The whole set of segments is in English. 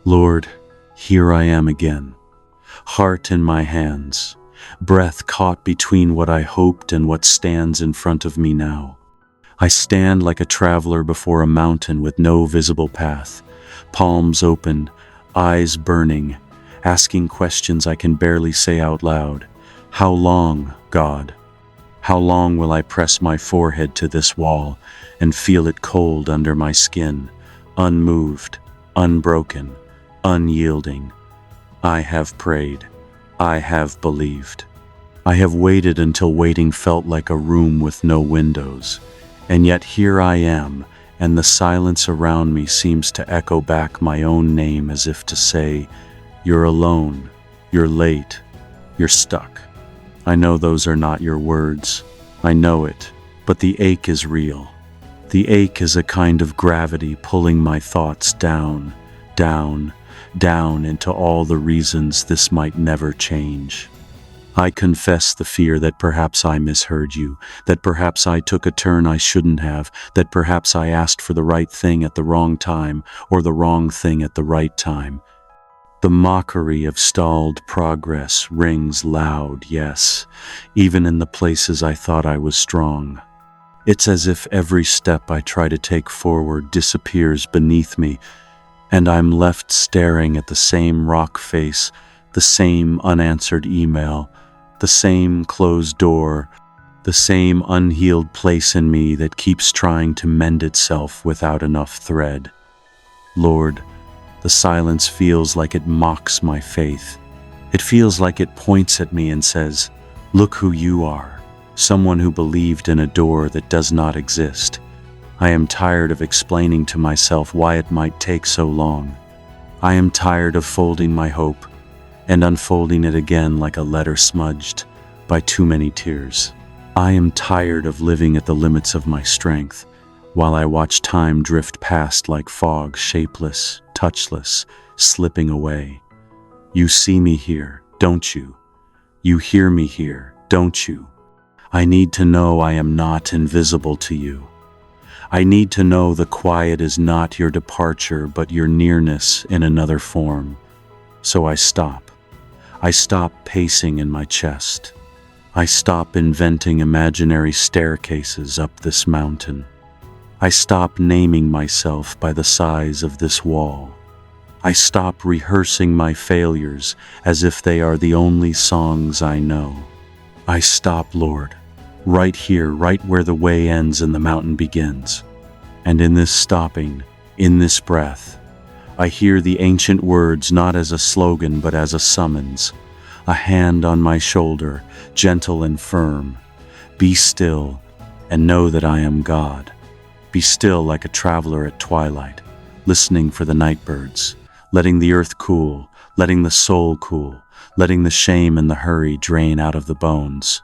Lord, here I am again, heart in my hands, breath caught between what I hoped and what stands in front of me now. I stand like a traveler before a mountain with no visible path, palms open, eyes burning, asking questions I can barely say out loud. How long, God? How long will I press my forehead to this wall and feel it cold under my skin, unmoved, unbroken, unyielding? I have prayed. I have believed. I have waited until waiting felt like a room with no windows. And yet here I am, and the silence around me seems to echo back my own name as if to say, "You're alone. You're late. You're stuck." I know those are not your words. I know it. But the ache is real. The ache is a kind of gravity pulling my thoughts down, down, down into all the reasons this might never change. I confess the fear that perhaps I misheard you, that perhaps I took a turn I shouldn't have, that perhaps I asked for the right thing at the wrong time, or the wrong thing at the right time. The mockery of stalled progress rings loud, yes, even in the places I thought I was strong. It's as if every step I try to take forward disappears beneath me, and I'm left staring at the same rock face, the same unanswered email, the same closed door, the same unhealed place in me that keeps trying to mend itself without enough thread. Lord, the silence feels like it mocks my faith. It feels like it points at me and says, "Look who you are, someone who believed in a door that does not exist." I am tired of explaining to myself why it might take so long. I am tired of folding my hope and unfolding it again like a letter smudged by too many tears. I am tired of living at the limits of my strength, while I watch time drift past like fog, shapeless, touchless, slipping away. You see me here, don't you? You hear me here, don't you? I need to know I am not invisible to you. I need to know the quiet is not your departure, but your nearness in another form. So I stop. I stop pacing in my chest. I stop inventing imaginary staircases up this mountain. I stop naming myself by the size of this wall. I stop rehearsing my failures as if they are the only songs I know. I stop, Lord, right here, right where the way ends and the mountain begins. And in this stopping, in this breath, I hear the ancient words not as a slogan but as a summons, a hand on my shoulder, gentle and firm. Be still and know that I am God. Be still like a traveler at twilight, listening for the night birds, letting the earth cool, letting the soul cool, letting the shame and the hurry drain out of the bones.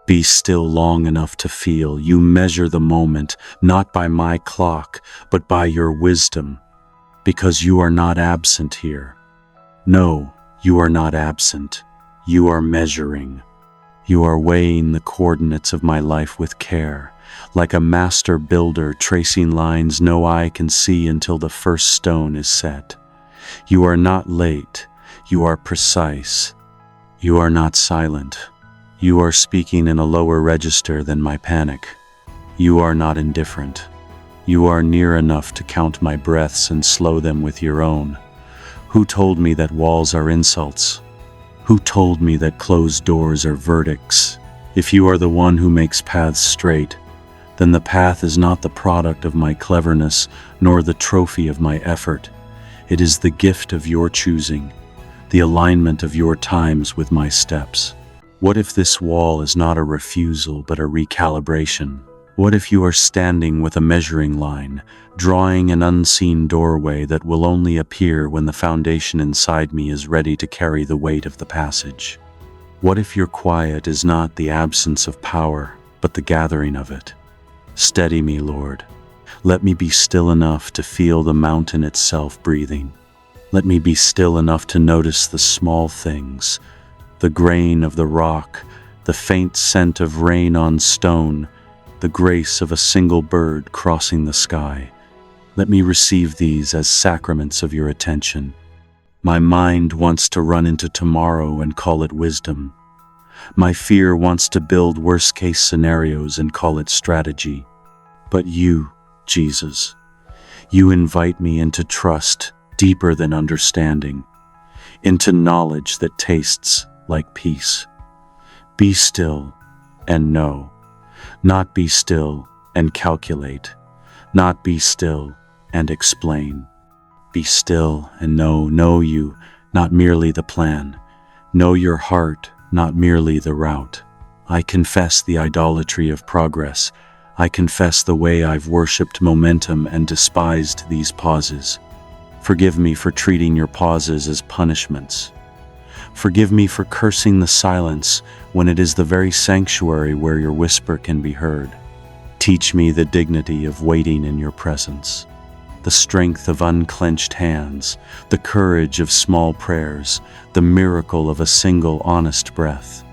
Be still long enough to feel. You measure the moment, not by my clock, but by your wisdom, because you are not absent here. No, you are not absent. You are measuring. You are weighing the coordinates of my life with care, like a master builder tracing lines no eye can see until the first stone is set. You are not late. You are precise. You are not silent. You are speaking in a lower register than my panic. You are not indifferent. You are near enough to count my breaths and slow them with your own. Who told me that walls are insults? Who told me that closed doors are verdicts? If you are the one who makes paths straight, then the path is not the product of my cleverness, nor the trophy of my effort. It is the gift of your choosing, the alignment of your times with my steps. What if this wall is not a refusal but a recalibration? What if you are standing with a measuring line, drawing an unseen doorway that will only appear when the foundation inside me is ready to carry the weight of the passage? What if your quiet is not the absence of power, but the gathering of it? Steady me, Lord. Let me be still enough to feel the mountain itself breathing. Let me be still enough to notice the small things, the grain of the rock, the faint scent of rain on stone, the grace of a single bird crossing the sky. Let me receive these as sacraments of your attention, My mind wants to run into tomorrow and call it wisdom. My fear wants to build worst-case scenarios and call it strategy. But you, Jesus, you invite me into trust deeper than understanding, into knowledge that tastes like peace. Be still and know, not be still and calculate, not be still and explain. Be still and know you, not merely the plan. Know your heart, not merely the route. I confess the idolatry of progress. I confess the way I've worshipped momentum and despised these pauses. Forgive me for treating your pauses as punishments. Forgive me for cursing the silence when it is the very sanctuary where your whisper can be heard. Teach me the dignity of waiting in your presence, the strength of unclenched hands, the courage of small prayers, the miracle of a single honest breath.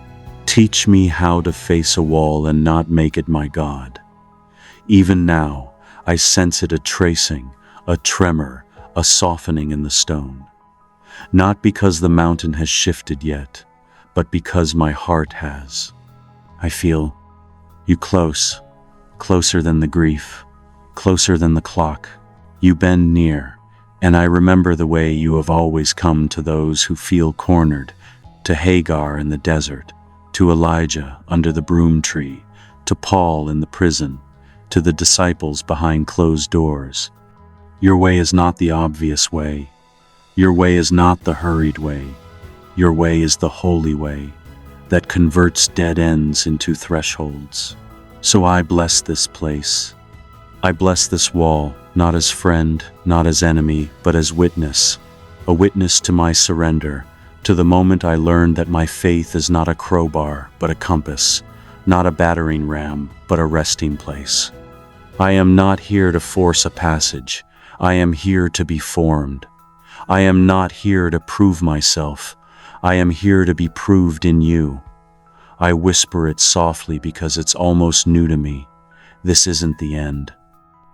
Teach me how to face a wall and not make it my God. Even now, I sense it a tracing, a tremor, a softening in the stone. Not because the mountain has shifted yet, but because my heart has. I feel you close, closer than the grief, closer than the clock. You bend near, and I remember the way you have always come to those who feel cornered, to Hagar in the desert, to Elijah under the broom tree, to Paul in the prison, to the disciples behind closed doors. Your way is not the obvious way. Your way is not the hurried way. Your way is the holy way that converts dead ends into thresholds. So I bless this place. I bless this wall, not as friend, not as enemy, but as witness, a witness to my surrender, to the moment I learned that my faith is not a crowbar, but a compass, not a battering ram, but a resting place. I am not here to force a passage. I am here to be formed. I am not here to prove myself. I am here to be proved in you. I whisper it softly because it's almost new to me. This isn't the end.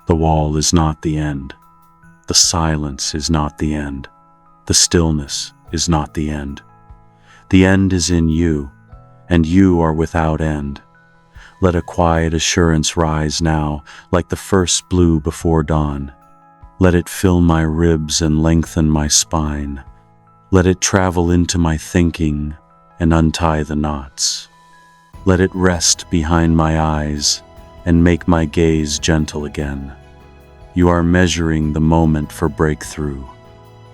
The wall is not the end. The silence is not the end. The stillness is not the end. The end is in you, and you are without end. Let a quiet assurance rise now, like the first blue before dawn. Let it fill my ribs and lengthen my spine. Let it travel into my thinking and untie the knots. Let it rest behind my eyes and make my gaze gentle again. You are measuring the moment for breakthrough.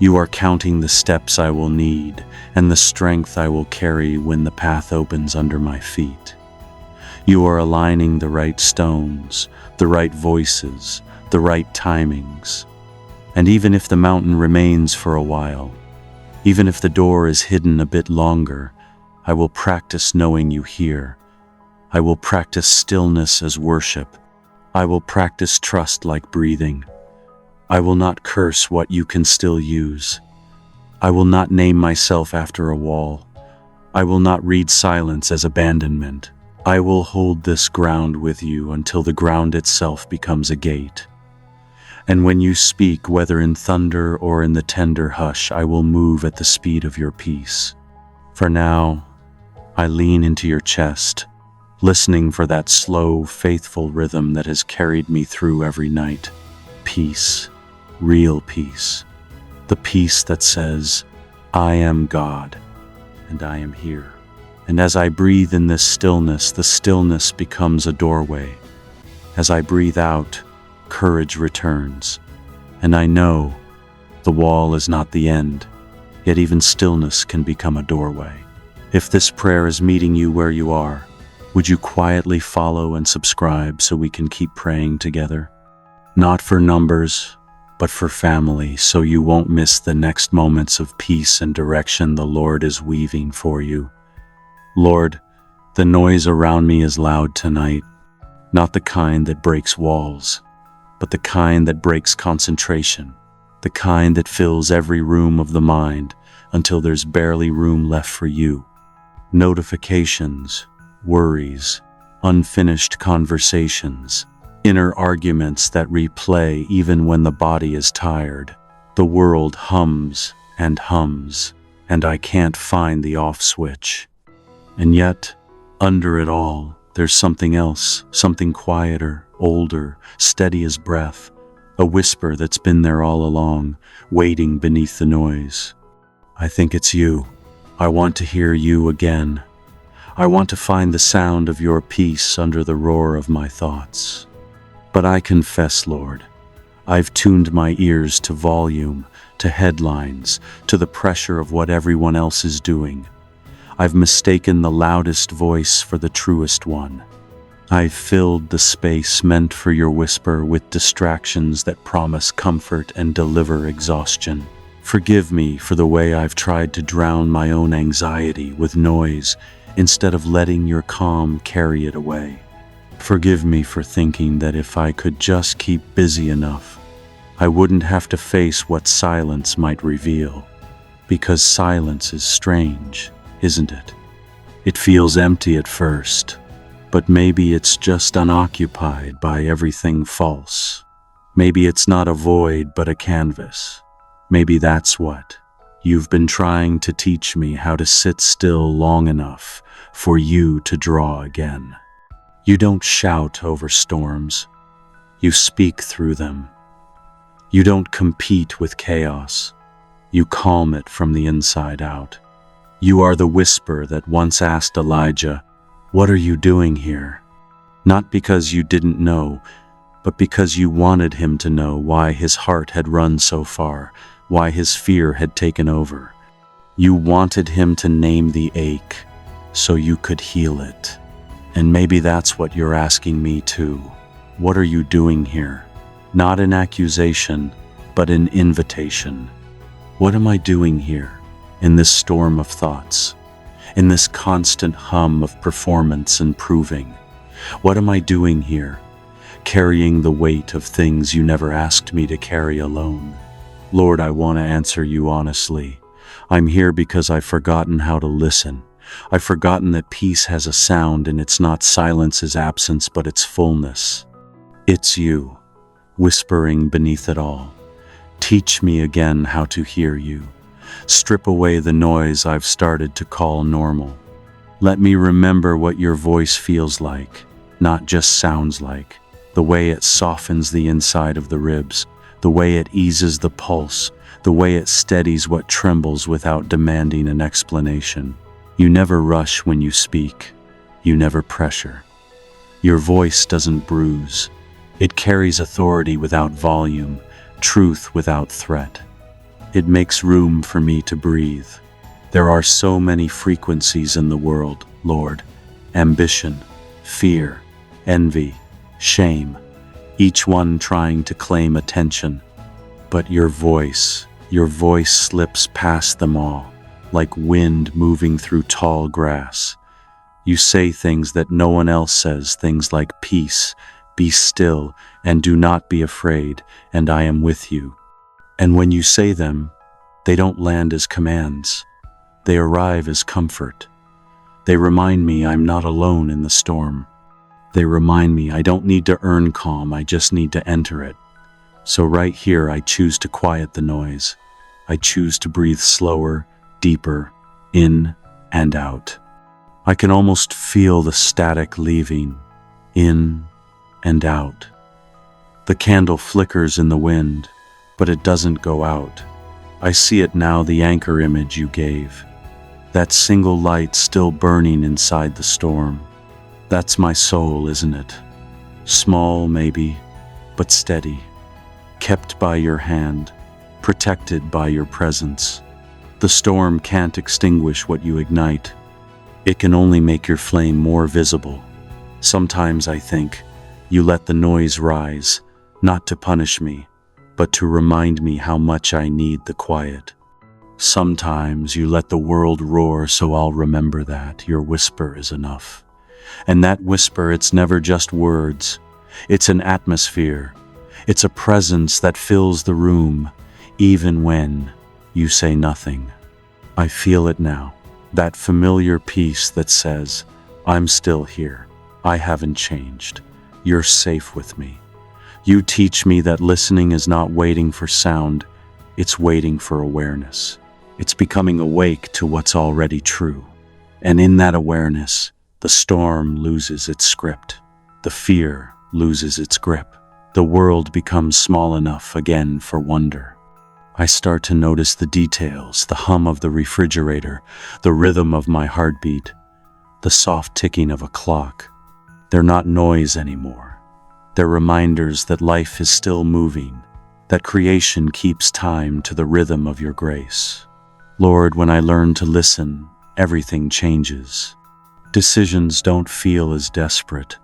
You are counting the steps I will need and the strength I will carry when the path opens under my feet. You are aligning the right stones, the right voices, the right timings. And even if the mountain remains for a while, even if the door is hidden a bit longer, I will practice knowing you here. I will practice stillness as worship. I will practice trust like breathing. I will not curse what you can still use. I will not name myself after a wall. I will not read silence as abandonment. I will hold this ground with you until the ground itself becomes a gate. And when you speak, whether in thunder or in the tender hush, I will move at the speed of your peace. For now, I lean into your chest, listening for that slow, faithful rhythm that has carried me through every night. Peace, real peace. The peace that says, I am God, and I am here. And as I breathe in this stillness, the stillness becomes a doorway. As I breathe out, courage returns. And I know the wall is not the end, yet even stillness can become a doorway. If this prayer is meeting you where you are, would you quietly follow and subscribe so we can keep praying together? Not for numbers, but for family, so you won't miss the next moments of peace and direction the Lord is weaving for you. Lord, the noise around me is loud tonight, not the kind that breaks walls, but the kind that breaks concentration, the kind that fills every room of the mind until there's barely room left for you. Notifications, worries, unfinished conversations, inner arguments that replay even when the body is tired. The world hums, and hums, and I can't find the off switch. And yet, under it all, there's something else, something quieter, older, steady as breath, a whisper that's been there all along, waiting beneath the noise. I think it's you. I want to hear you again. I want to find the sound of your peace under the roar of my thoughts. But I confess, Lord, I've tuned my ears to volume, to headlines, to the pressure of what everyone else is doing. I've mistaken the loudest voice for the truest one. I've filled the space meant for your whisper with distractions that promise comfort and deliver exhaustion. Forgive me for the way I've tried to drown my own anxiety with noise instead of letting your calm carry it away. Forgive me for thinking that if I could just keep busy enough, I wouldn't have to face what silence might reveal. Because silence is strange, isn't it? It feels empty at first, but maybe it's just unoccupied by everything false. Maybe it's not a void but a canvas. Maybe that's what. You've been trying to teach me how to sit still long enough for you to draw again. You don't shout over storms. You speak through them. You don't compete with chaos. You calm it from the inside out. You are the whisper that once asked Elijah, "What are you doing here?" Not because you didn't know, but because you wanted him to know why his heart had run so far, why his fear had taken over. You wanted him to name the ache so you could heal it. And maybe that's what you're asking me too. What are you doing here? Not an accusation, but an invitation. What am I doing here, in this storm of thoughts, in this constant hum of performance and proving? What am I doing here, carrying the weight of things you never asked me to carry alone? Lord, I want to answer you honestly. I'm here because I've forgotten how to listen. I've forgotten that peace has a sound, and it's not silence's absence, but its fullness. It's you, whispering beneath it all. Teach me again how to hear you. Strip away the noise I've started to call normal. Let me remember what your voice feels like, not just sounds like. The way it softens the inside of the ribs, the way it eases the pulse, the way it steadies what trembles without demanding an explanation. You never rush when you speak. You never pressure. Your voice doesn't bruise. It carries authority without volume, truth without threat. It makes room for me to breathe. There are so many frequencies in the world, Lord. Ambition, fear, envy, shame, each one trying to claim attention. But your voice slips past them all, like wind moving through tall grass. You say things that no one else says, things like peace, be still, and do not be afraid, and I am with you. And when you say them, they don't land as commands. They arrive as comfort. They remind me I'm not alone in the storm. They remind me I don't need to earn calm, I just need to enter it. So right here, I choose to quiet the noise. I choose to breathe slower, deeper, in and out. I can almost feel the static leaving, in and out. The candle flickers in the wind, but it doesn't go out. I see it now, the anchor image you gave. That single light still burning inside the storm. That's my soul, isn't it? Small, maybe, but steady. Kept by your hand, protected by your presence. The storm can't extinguish what you ignite. It can only make your flame more visible. Sometimes I think you let the noise rise, not to punish me, but to remind me how much I need the quiet. Sometimes you let the world roar, so I'll remember that your whisper is enough. And that whisper, it's never just words. It's an atmosphere. It's a presence that fills the room, even when you say nothing. I feel it now, that familiar peace that says, I'm still here. I haven't changed. You're safe with me. You teach me that listening is not waiting for sound, it's waiting for awareness. It's becoming awake to what's already true. And in that awareness, the storm loses its script. The fear loses its grip. The world becomes small enough again for wonder. I start to notice the details, the hum of the refrigerator, the rhythm of my heartbeat, the soft ticking of a clock. They're not noise anymore. They're reminders that life is still moving, that creation keeps time to the rhythm of your grace. Lord, when I learn to listen, everything changes. Decisions don't feel as desperate.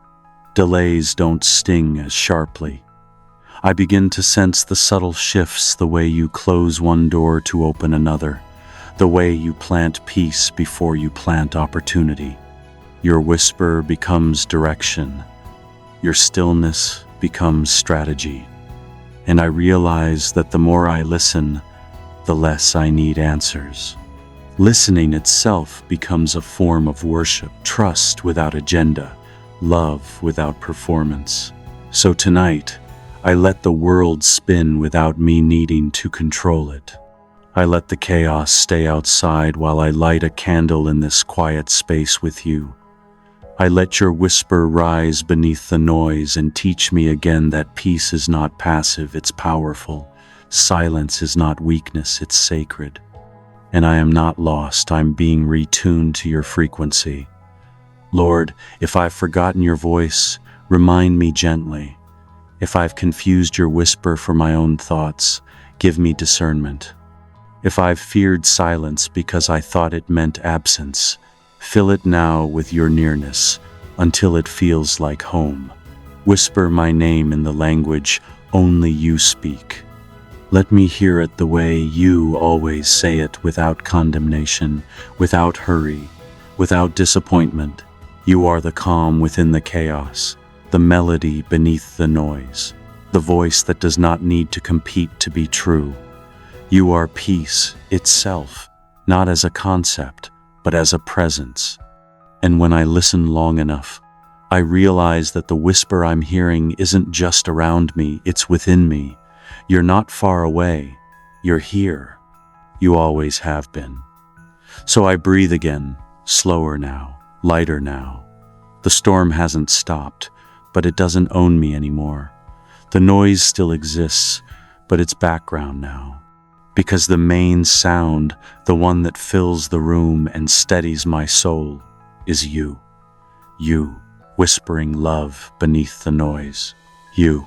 Delays don't sting as sharply. I begin to sense the subtle shifts, the way you close one door to open another, the way you plant peace before you plant opportunity. Your whisper becomes direction. Your stillness becomes strategy. And I realize that the more I listen, the less I need answers. Listening itself becomes a form of worship, trust without agenda, love without performance. So tonight, I let the world spin without me needing to control it. I let the chaos stay outside while I light a candle in this quiet space with you. I let your whisper rise beneath the noise and teach me again that peace is not passive, it's powerful. Silence is not weakness, it's sacred. And I am not lost, I'm being retuned to your frequency. Lord, if I've forgotten your voice, remind me gently. If I've confused your whisper for my own thoughts, give me discernment. If I've feared silence because I thought it meant absence, fill it now with your nearness until it feels like home. Whisper my name in the language only you speak. Let me hear it the way you always say it, without condemnation, without hurry, without disappointment. You are the calm within the chaos, the melody beneath the noise, the voice that does not need to compete to be true. You are peace itself, not as a concept, but as a presence. And when I listen long enough, I realize that the whisper I'm hearing isn't just around me, it's within me. You're not far away, you're here. You always have been. So I breathe again, slower now, lighter now. The storm hasn't stopped, but it doesn't own me anymore. The noise still exists, but it's background now. Because the main sound, the one that fills the room and steadies my soul, is you. You, whispering love beneath the noise. You,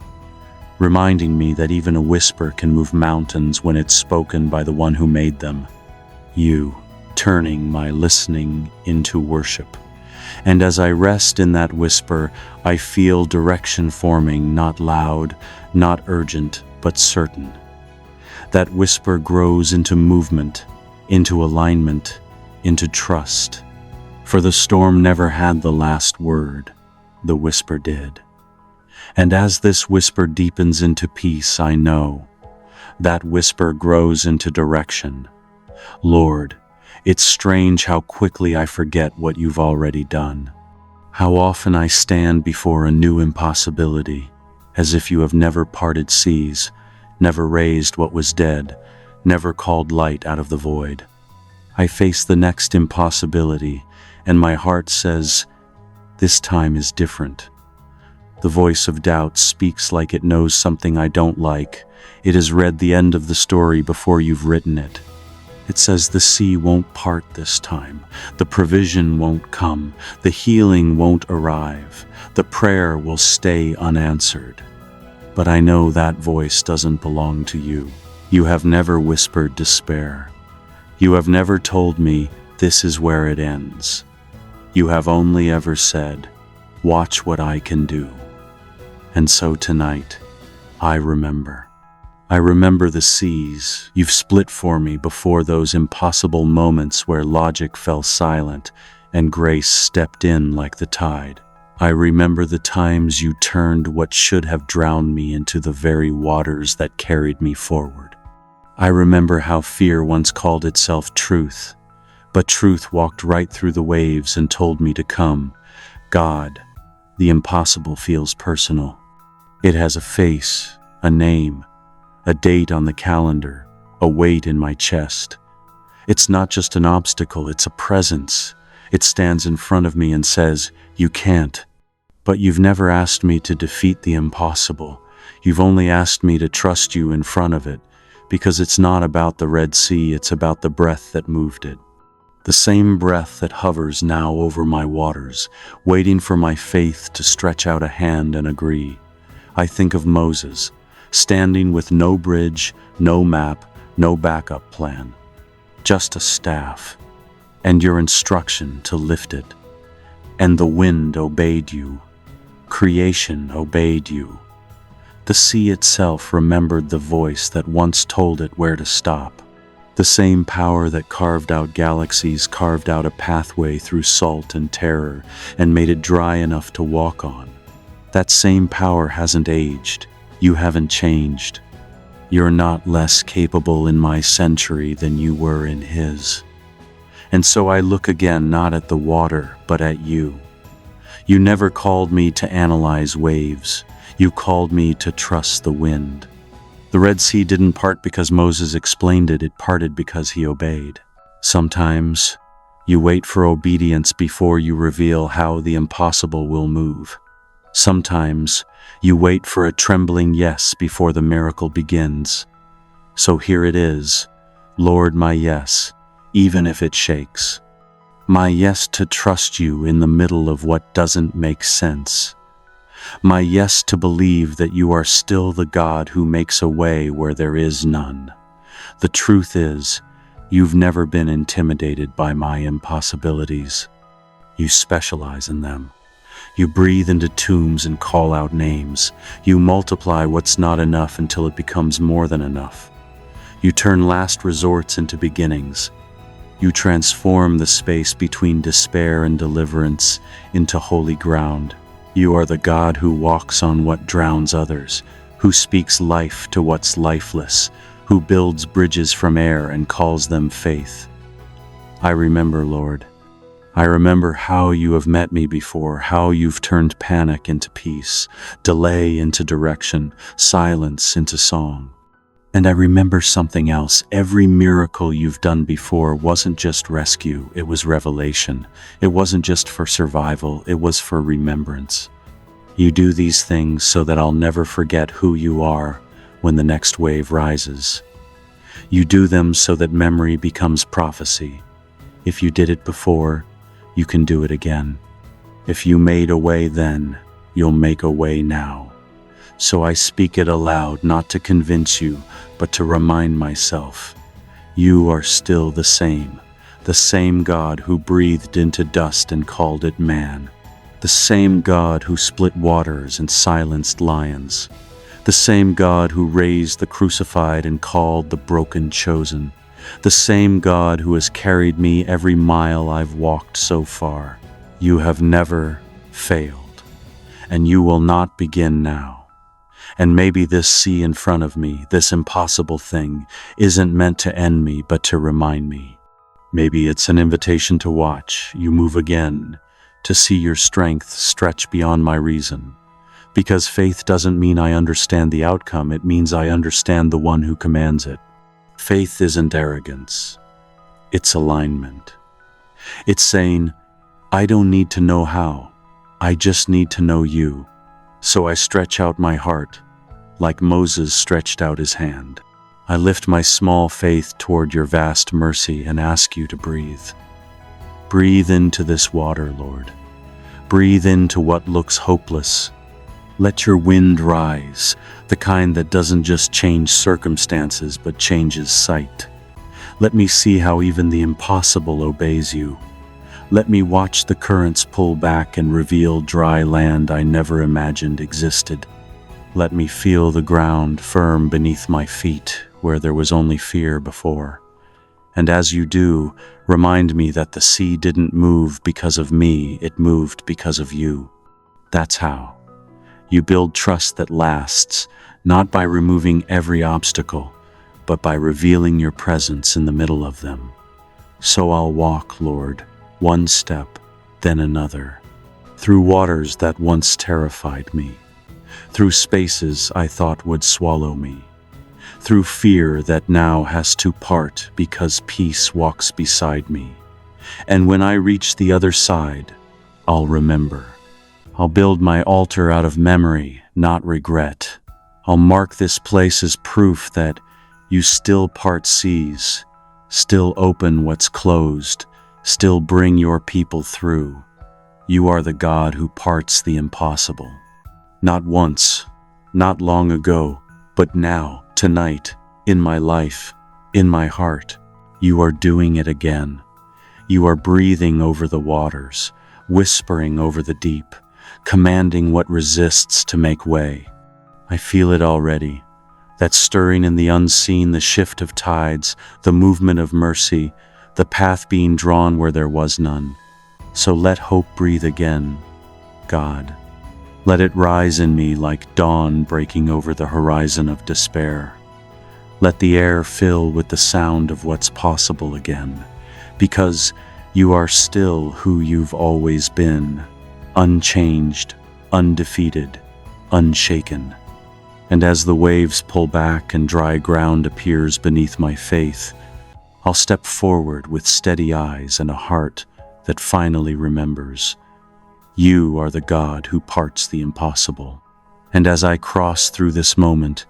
reminding me that even a whisper can move mountains when it's spoken by the one who made them. You, turning my listening into worship. And as I rest in that whisper, I feel direction forming, not loud, not urgent, but certain. That whisper grows into movement, into alignment, into trust. For the storm never had the last word, the whisper did. And as this whisper deepens into peace, I know that whisper grows into direction. Lord, it's strange how quickly I forget what you've already done. How often I stand before a new impossibility, as if you have never parted seas, never raised what was dead, never called light out of the void. I face the next impossibility, and my heart says, this time is different. The voice of doubt speaks like it knows something I don't like. It has read the end of the story before you've written it. It says the sea won't part this time, the provision won't come, the healing won't arrive, the prayer will stay unanswered. But I know that voice doesn't belong to you. You have never whispered despair. You have never told me this is where it ends. You have only ever said, watch what I can do. And so tonight, I remember. I remember the seas you've split for me before those impossible moments where logic fell silent and grace stepped in like the tide. I remember the times you turned what should have drowned me into the very waters that carried me forward. I remember how fear once called itself truth, but truth walked right through the waves and told me to come. God, the impossible feels personal. It has a face, a name, a date on the calendar, a weight in my chest. It's not just an obstacle, it's a presence. It stands in front of me and says, "You can't." But you've never asked me to defeat the impossible. You've only asked me to trust you in front of it, because it's not about the Red Sea, it's about the breath that moved it. The same breath that hovers now over my waters, waiting for my faith to stretch out a hand and agree. I think of Moses, standing with no bridge, no map, no backup plan. Just a staff, and your instruction to lift it. And the wind obeyed you. Creation obeyed you. The sea itself remembered the voice that once told it where to stop. The same power that carved out galaxies carved out a pathway through salt and terror and made it dry enough to walk on. That same power hasn't aged. You haven't changed. You're not less capable in my century than you were in his. And so I look again not at the water, but at you. You never called me to analyze waves. You called me to trust the wind. The Red Sea didn't part because Moses explained it, it parted because he obeyed. Sometimes you wait for obedience before you reveal how the impossible will move. Sometimes you wait for a trembling yes before the miracle begins. So here it is, Lord, my yes, even if it shakes. My yes to trust you in the middle of what doesn't make sense. My yes to believe that you are still the God who makes a way where there is none. The truth is, you've never been intimidated by my impossibilities. You specialize in them. You breathe into tombs and call out names. You multiply what's not enough until it becomes more than enough. You turn last resorts into beginnings. You transform the space between despair and deliverance into holy ground. You are the God who walks on what drowns others, who speaks life to what's lifeless, who builds bridges from air and calls them faith. I remember, Lord. I remember how you have met me before, how you've turned panic into peace, delay into direction, silence into song. And I remember something else. Every miracle you've done before wasn't just rescue, it was revelation. It wasn't just for survival, it was for remembrance. You do these things so that I'll never forget who you are when the next wave rises. You do them so that memory becomes prophecy. If you did it before, you can do it again. If you made a way then, you'll make a way now. So I speak it aloud, not to convince you, but to remind myself. You are still the same God who breathed into dust and called it man. The same God who split waters and silenced lions. The same God who raised the crucified and called the broken chosen. The same God who has carried me every mile I've walked so far. You have never failed, and you will not begin now. And maybe this sea in front of me, this impossible thing, isn't meant to end me, but to remind me. Maybe it's an invitation to watch you move again, to see your strength stretch beyond my reason. Because faith doesn't mean I understand the outcome, it means I understand the one who commands it. Faith isn't arrogance, it's alignment. It's saying, I don't need to know how, I just need to know you. So I stretch out my heart, like Moses stretched out his hand. I lift my small faith toward your vast mercy and ask you to breathe. Breathe into this water, Lord. Breathe into what looks hopeless. Let your wind rise, the kind that doesn't just change circumstances but changes sight. Let me see how even the impossible obeys you. Let me watch the currents pull back and reveal dry land I never imagined existed. Let me feel the ground firm beneath my feet where there was only fear before. And as you do, remind me that the sea didn't move because of me, it moved because of you. That's how. You build trust that lasts, not by removing every obstacle, but by revealing your presence in the middle of them. So I'll walk, Lord, one step, then another, through waters that once terrified me, through spaces I thought would swallow me, through fear that now has to part because peace walks beside me. And when I reach the other side, I'll remember. I'll build my altar out of memory, not regret. I'll mark this place as proof that you still part seas, still open what's closed, still bring your people through. You are the God who parts the impossible. Not once, not long ago, but now, tonight, in my life, in my heart, you are doing it again. You are breathing over the waters, whispering over the deep, commanding what resists to make way. I feel it already, that stirring in the unseen, the shift of tides, the movement of mercy, the path being drawn where there was none. So let hope breathe again, God. Let it rise in me like dawn breaking over the horizon of despair. Let the air fill with the sound of what's possible again, because you are still who you've always been, unchanged, undefeated, unshaken. And as the waves pull back and dry ground appears beneath my faith, I'll step forward with steady eyes and a heart that finally remembers. You are the God who parts the impossible. And as I cross through this moment,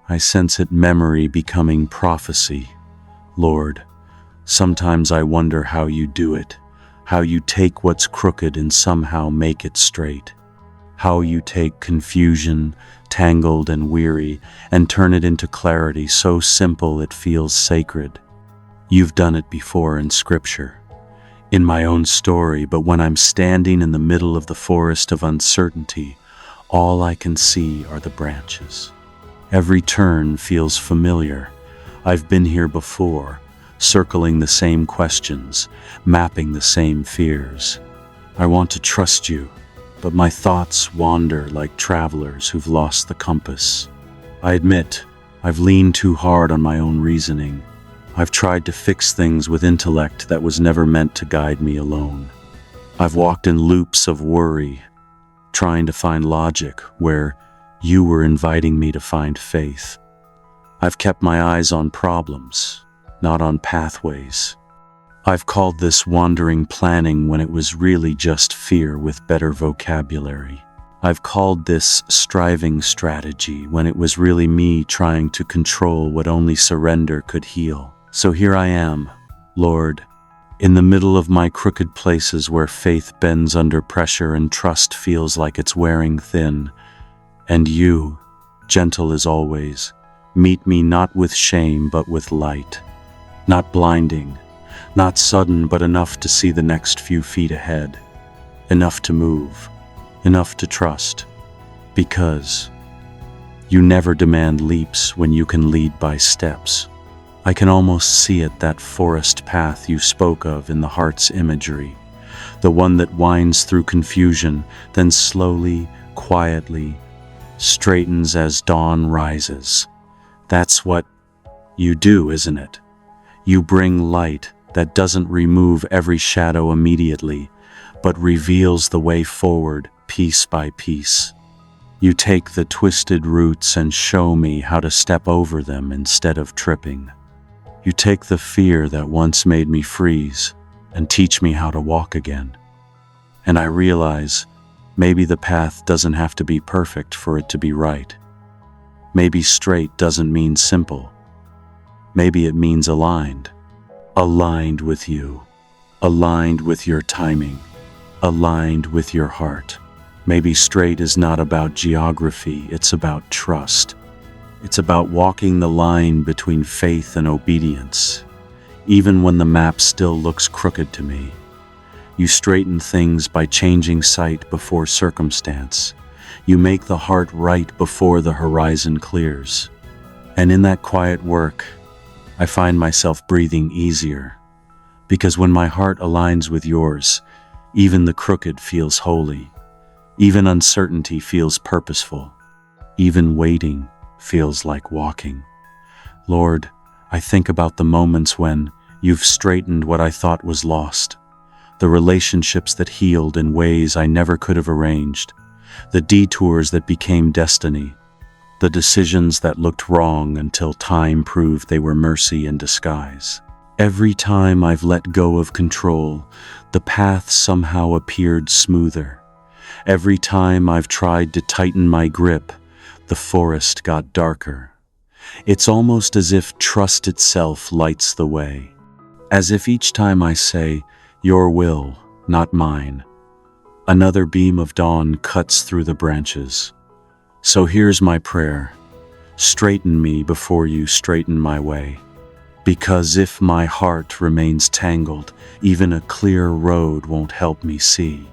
I sense it memory becoming prophecy. Lord, sometimes I wonder how you do it, how you take what's crooked and somehow make it straight. How you take confusion, tangled and weary, and turn it into clarity so simple it feels sacred. You've done it before in Scripture, in my own story, but when I'm standing in the middle of the forest of uncertainty, all I can see are the branches. Every turn feels familiar. I've been here before, circling the same questions, mapping the same fears. I want to trust you, but my thoughts wander like travelers who've lost the compass. I admit, I've leaned too hard on my own reasoning. I've tried to fix things with intellect that was never meant to guide me alone. I've walked in loops of worry, trying to find logic where you were inviting me to find faith. I've kept my eyes on problems, not on pathways. I've called this wandering planning when it was really just fear with better vocabulary. I've called this striving strategy when it was really me trying to control what only surrender could heal. So here I am, Lord, in the middle of my crooked places where faith bends under pressure and trust feels like it's wearing thin. And you, gentle as always, meet me not with shame but with light. Not blinding, not sudden but enough to see the next few feet ahead. Enough to move, enough to trust. Because you never demand leaps when you can lead by steps. I can almost see it, that forest path you spoke of in the heart's imagery. The one that winds through confusion, then slowly, quietly, straightens as dawn rises. That's what you do, isn't it? You bring light that doesn't remove every shadow immediately, but reveals the way forward piece by piece. You take the twisted roots and show me how to step over them instead of tripping. You take the fear that once made me freeze and teach me how to walk again. And I realize maybe the path doesn't have to be perfect for it to be right. Maybe straight doesn't mean simple. Maybe it means aligned. Aligned with you. Aligned with your timing. Aligned with your heart. Maybe straight is not about geography, it's about trust. It's about walking the line between faith and obedience, even when the map still looks crooked to me. You straighten things by changing sight before circumstance. You make the heart right before the horizon clears. And in that quiet work, I find myself breathing easier, because when my heart aligns with yours, even the crooked feels holy. Even uncertainty feels purposeful. Even waiting feels like walking. Lord, I think about the moments when you've straightened what I thought was lost, the relationships that healed in ways I never could have arranged, the detours that became destiny, the decisions that looked wrong until time proved they were mercy in disguise. Every time I've let go of control, the path somehow appeared smoother. Every time I've tried to tighten my grip, the forest got darker. It's almost as if trust itself lights the way. As if each time I say, "Your will, not mine," another beam of dawn cuts through the branches. So here's my prayer. Straighten me before you straighten my way. Because if my heart remains tangled, even a clear road won't help me see.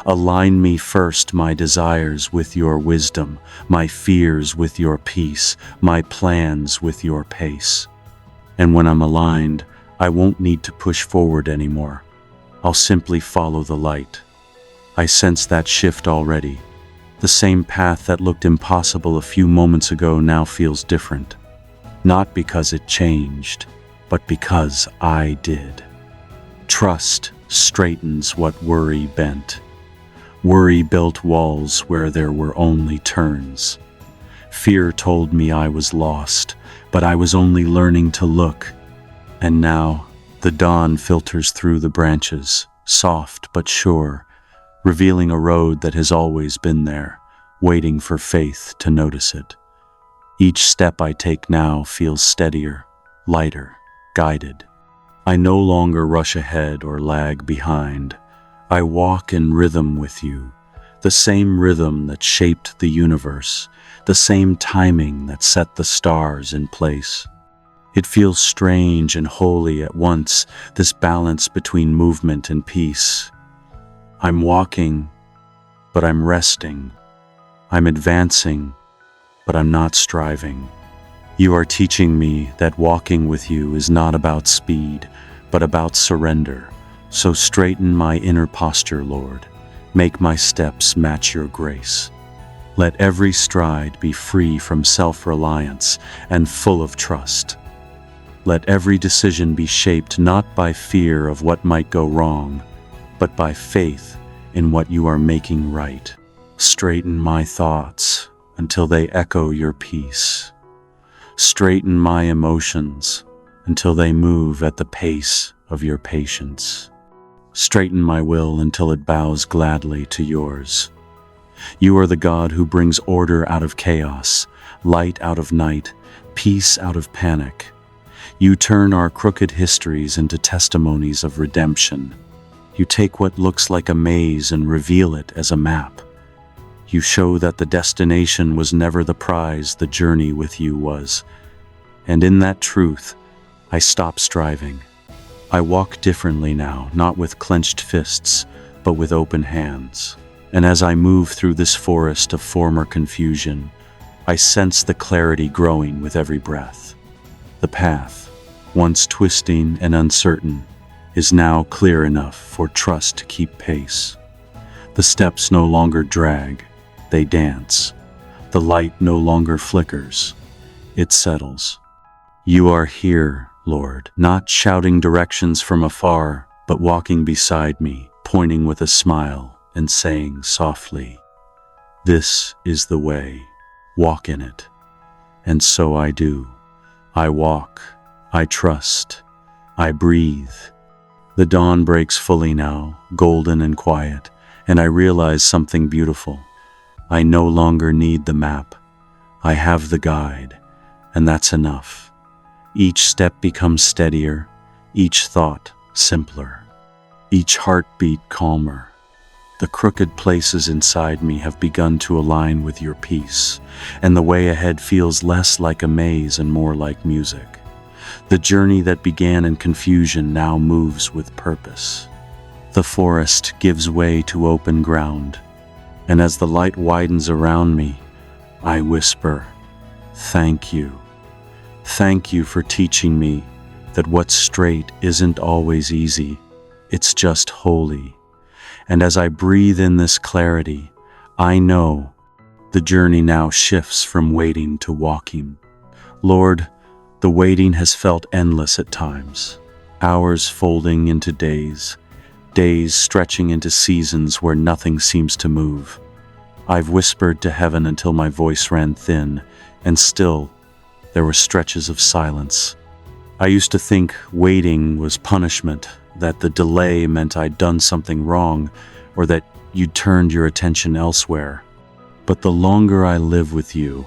Align me first, my desires with your wisdom, my fears with your peace, my plans with your pace. And when I'm aligned, I won't need to push forward anymore. I'll simply follow the light. I sense that shift already. The same path that looked impossible a few moments ago now feels different. Not because it changed, but because I did. Trust straightens what worry bent. Worry built walls where there were only turns. Fear told me I was lost, but I was only learning to look. And now, the dawn filters through the branches, soft but sure, revealing a road that has always been there, waiting for faith to notice it. Each step I take now feels steadier, lighter, guided. I no longer rush ahead or lag behind. I walk in rhythm with you, the same rhythm that shaped the universe, the same timing that set the stars in place. It feels strange and holy at once, this balance between movement and peace. I'm walking, but I'm resting. I'm advancing, but I'm not striving. You are teaching me that walking with you is not about speed, but about surrender. So straighten my inner posture, Lord. Make my steps match your grace. Let every stride be free from self-reliance and full of trust. Let every decision be shaped not by fear of what might go wrong, but by faith in what you are making right. Straighten my thoughts until they echo your peace. Straighten my emotions until they move at the pace of your patience. Straighten my will until it bows gladly to yours. You are the God who brings order out of chaos, light out of night, peace out of panic. You turn our crooked histories into testimonies of redemption. You take what looks like a maze and reveal it as a map. You show that the destination was never the prize, the journey with you was. And in that truth, I stop striving. I walk differently now, not with clenched fists, but with open hands. And as I move through this forest of former confusion, I sense the clarity growing with every breath. The path, once twisting and uncertain, is now clear enough for trust to keep pace. The steps no longer drag, they dance. The light no longer flickers, it settles. You are here, Lord, not shouting directions from afar, but walking beside me, pointing with a smile and saying softly, "This is the way, walk in it." And so I do. I walk, I trust, I breathe. The dawn breaks fully now, golden and quiet, and I realize something beautiful. I no longer need the map. I have the guide, and that's enough. Each step becomes steadier, each thought simpler, each heartbeat calmer. The crooked places inside me have begun to align with your peace, and the way ahead feels less like a maze and more like music. The journey that began in confusion now moves with purpose. The forest gives way to open ground, and as the light widens around me, I whisper, "Thank you. Thank you for teaching me that what's straight isn't always easy, it's just holy." And as I breathe in this clarity, I know the journey now shifts from waiting to walking. Lord, the waiting has felt endless at times, hours folding into days, days stretching into seasons where nothing seems to move. I've whispered to heaven until my voice ran thin, and still there were stretches of silence. I used to think waiting was punishment, that the delay meant I'd done something wrong, or that you'd turned your attention elsewhere. But the longer I live with you,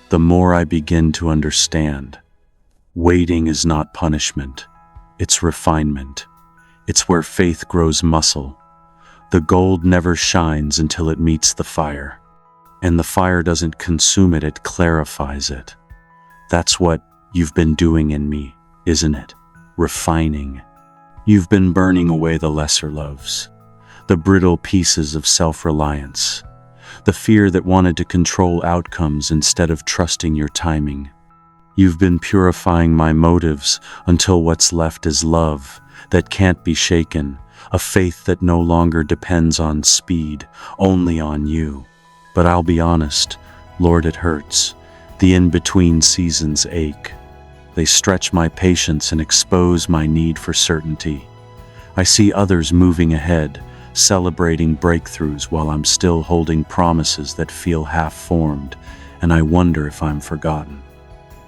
the more I begin to understand. Waiting is not punishment, it's refinement. It's where faith grows muscle. The gold never shines until it meets the fire. And the fire doesn't consume it, it clarifies it. That's what you've been doing in me, isn't it? Refining. You've been burning away the lesser loves, the brittle pieces of self-reliance, the fear that wanted to control outcomes instead of trusting your timing. You've been purifying my motives until what's left is love that can't be shaken, a faith that no longer depends on speed, only on you. But I'll be honest, Lord, it hurts. The in-between seasons ache. They stretch my patience and expose my need for certainty. I see others moving ahead, celebrating breakthroughs while I'm still holding promises that feel half-formed, and I wonder if I'm forgotten.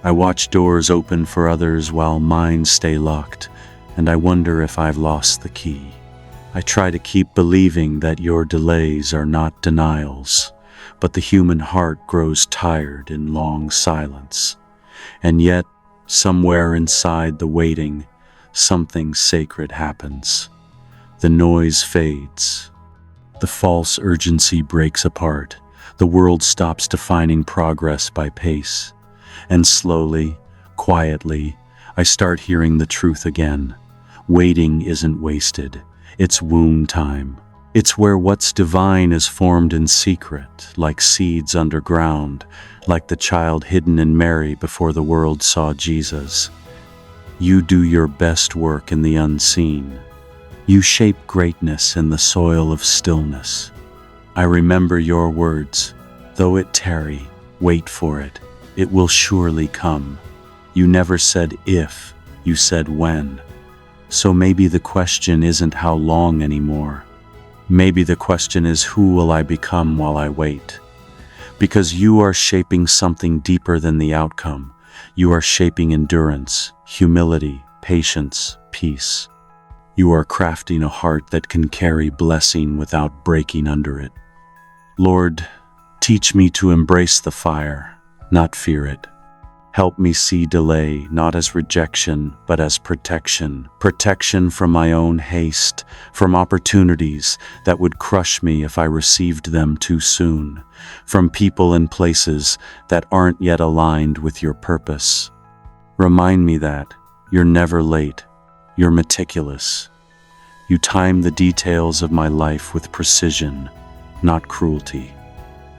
I watch doors open for others while mine stay locked, and I wonder if I've lost the key. I try to keep believing that your delays are not denials, but the human heart grows tired in long silence. And yet, somewhere inside the waiting, something sacred happens. The noise fades. The false urgency breaks apart. The world stops defining progress by pace. And slowly, quietly, I start hearing the truth again. Waiting isn't wasted. It's womb time. It's where what's divine is formed in secret, like seeds underground, like the child hidden in Mary before the world saw Jesus. You do your best work in the unseen. You shape greatness in the soil of stillness. I remember your words, though it tarry, wait for it. It will surely come. You never said if, you said when. So maybe the question isn't how long anymore. Maybe the question is who will I become while I wait? Because you are shaping something deeper than the outcome. You are shaping endurance, humility, patience, peace. You are crafting a heart that can carry blessing without breaking under it. Lord, teach me to embrace the fire, not fear it. Help me see delay not as rejection, but as protection. Protection from my own haste, from opportunities that would crush me if I received them too soon, from people and places that aren't yet aligned with your purpose. Remind me that you're never late, you're meticulous. You time the details of my life with precision, not cruelty.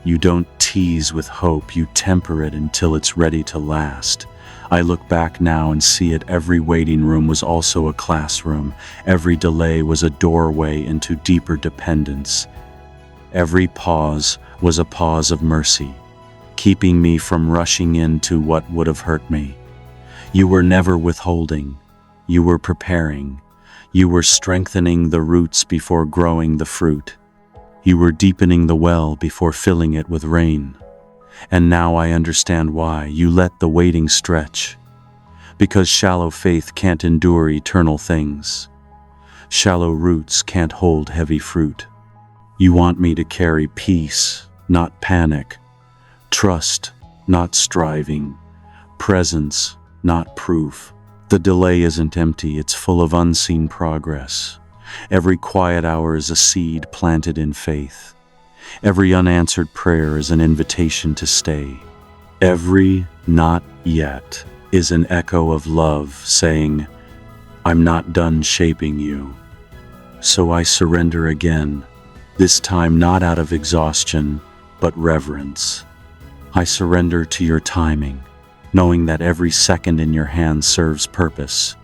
You don't tease with hope, you temper it until it's ready to last. I look back now and see it. Every waiting room was also a classroom. Every delay was a doorway into deeper dependence. Every pause was a pause of mercy, keeping me from rushing into what would have hurt me. You were never withholding. You were preparing. You were strengthening the roots before growing the fruit. You were deepening the well before filling it with rain. And now I understand why you let the waiting stretch. Because shallow faith can't endure eternal things. Shallow roots can't hold heavy fruit. You want me to carry peace, not panic. Trust, not striving. Presence, not proof. The delay isn't empty, it's full of unseen progress. Every quiet hour is a seed planted in faith. Every unanswered prayer is an invitation to stay. Every not yet is an echo of love saying, I'm not done shaping you. So I surrender again, this time not out of exhaustion, but reverence. I surrender to your timing, knowing that every second in your hand serves purpose.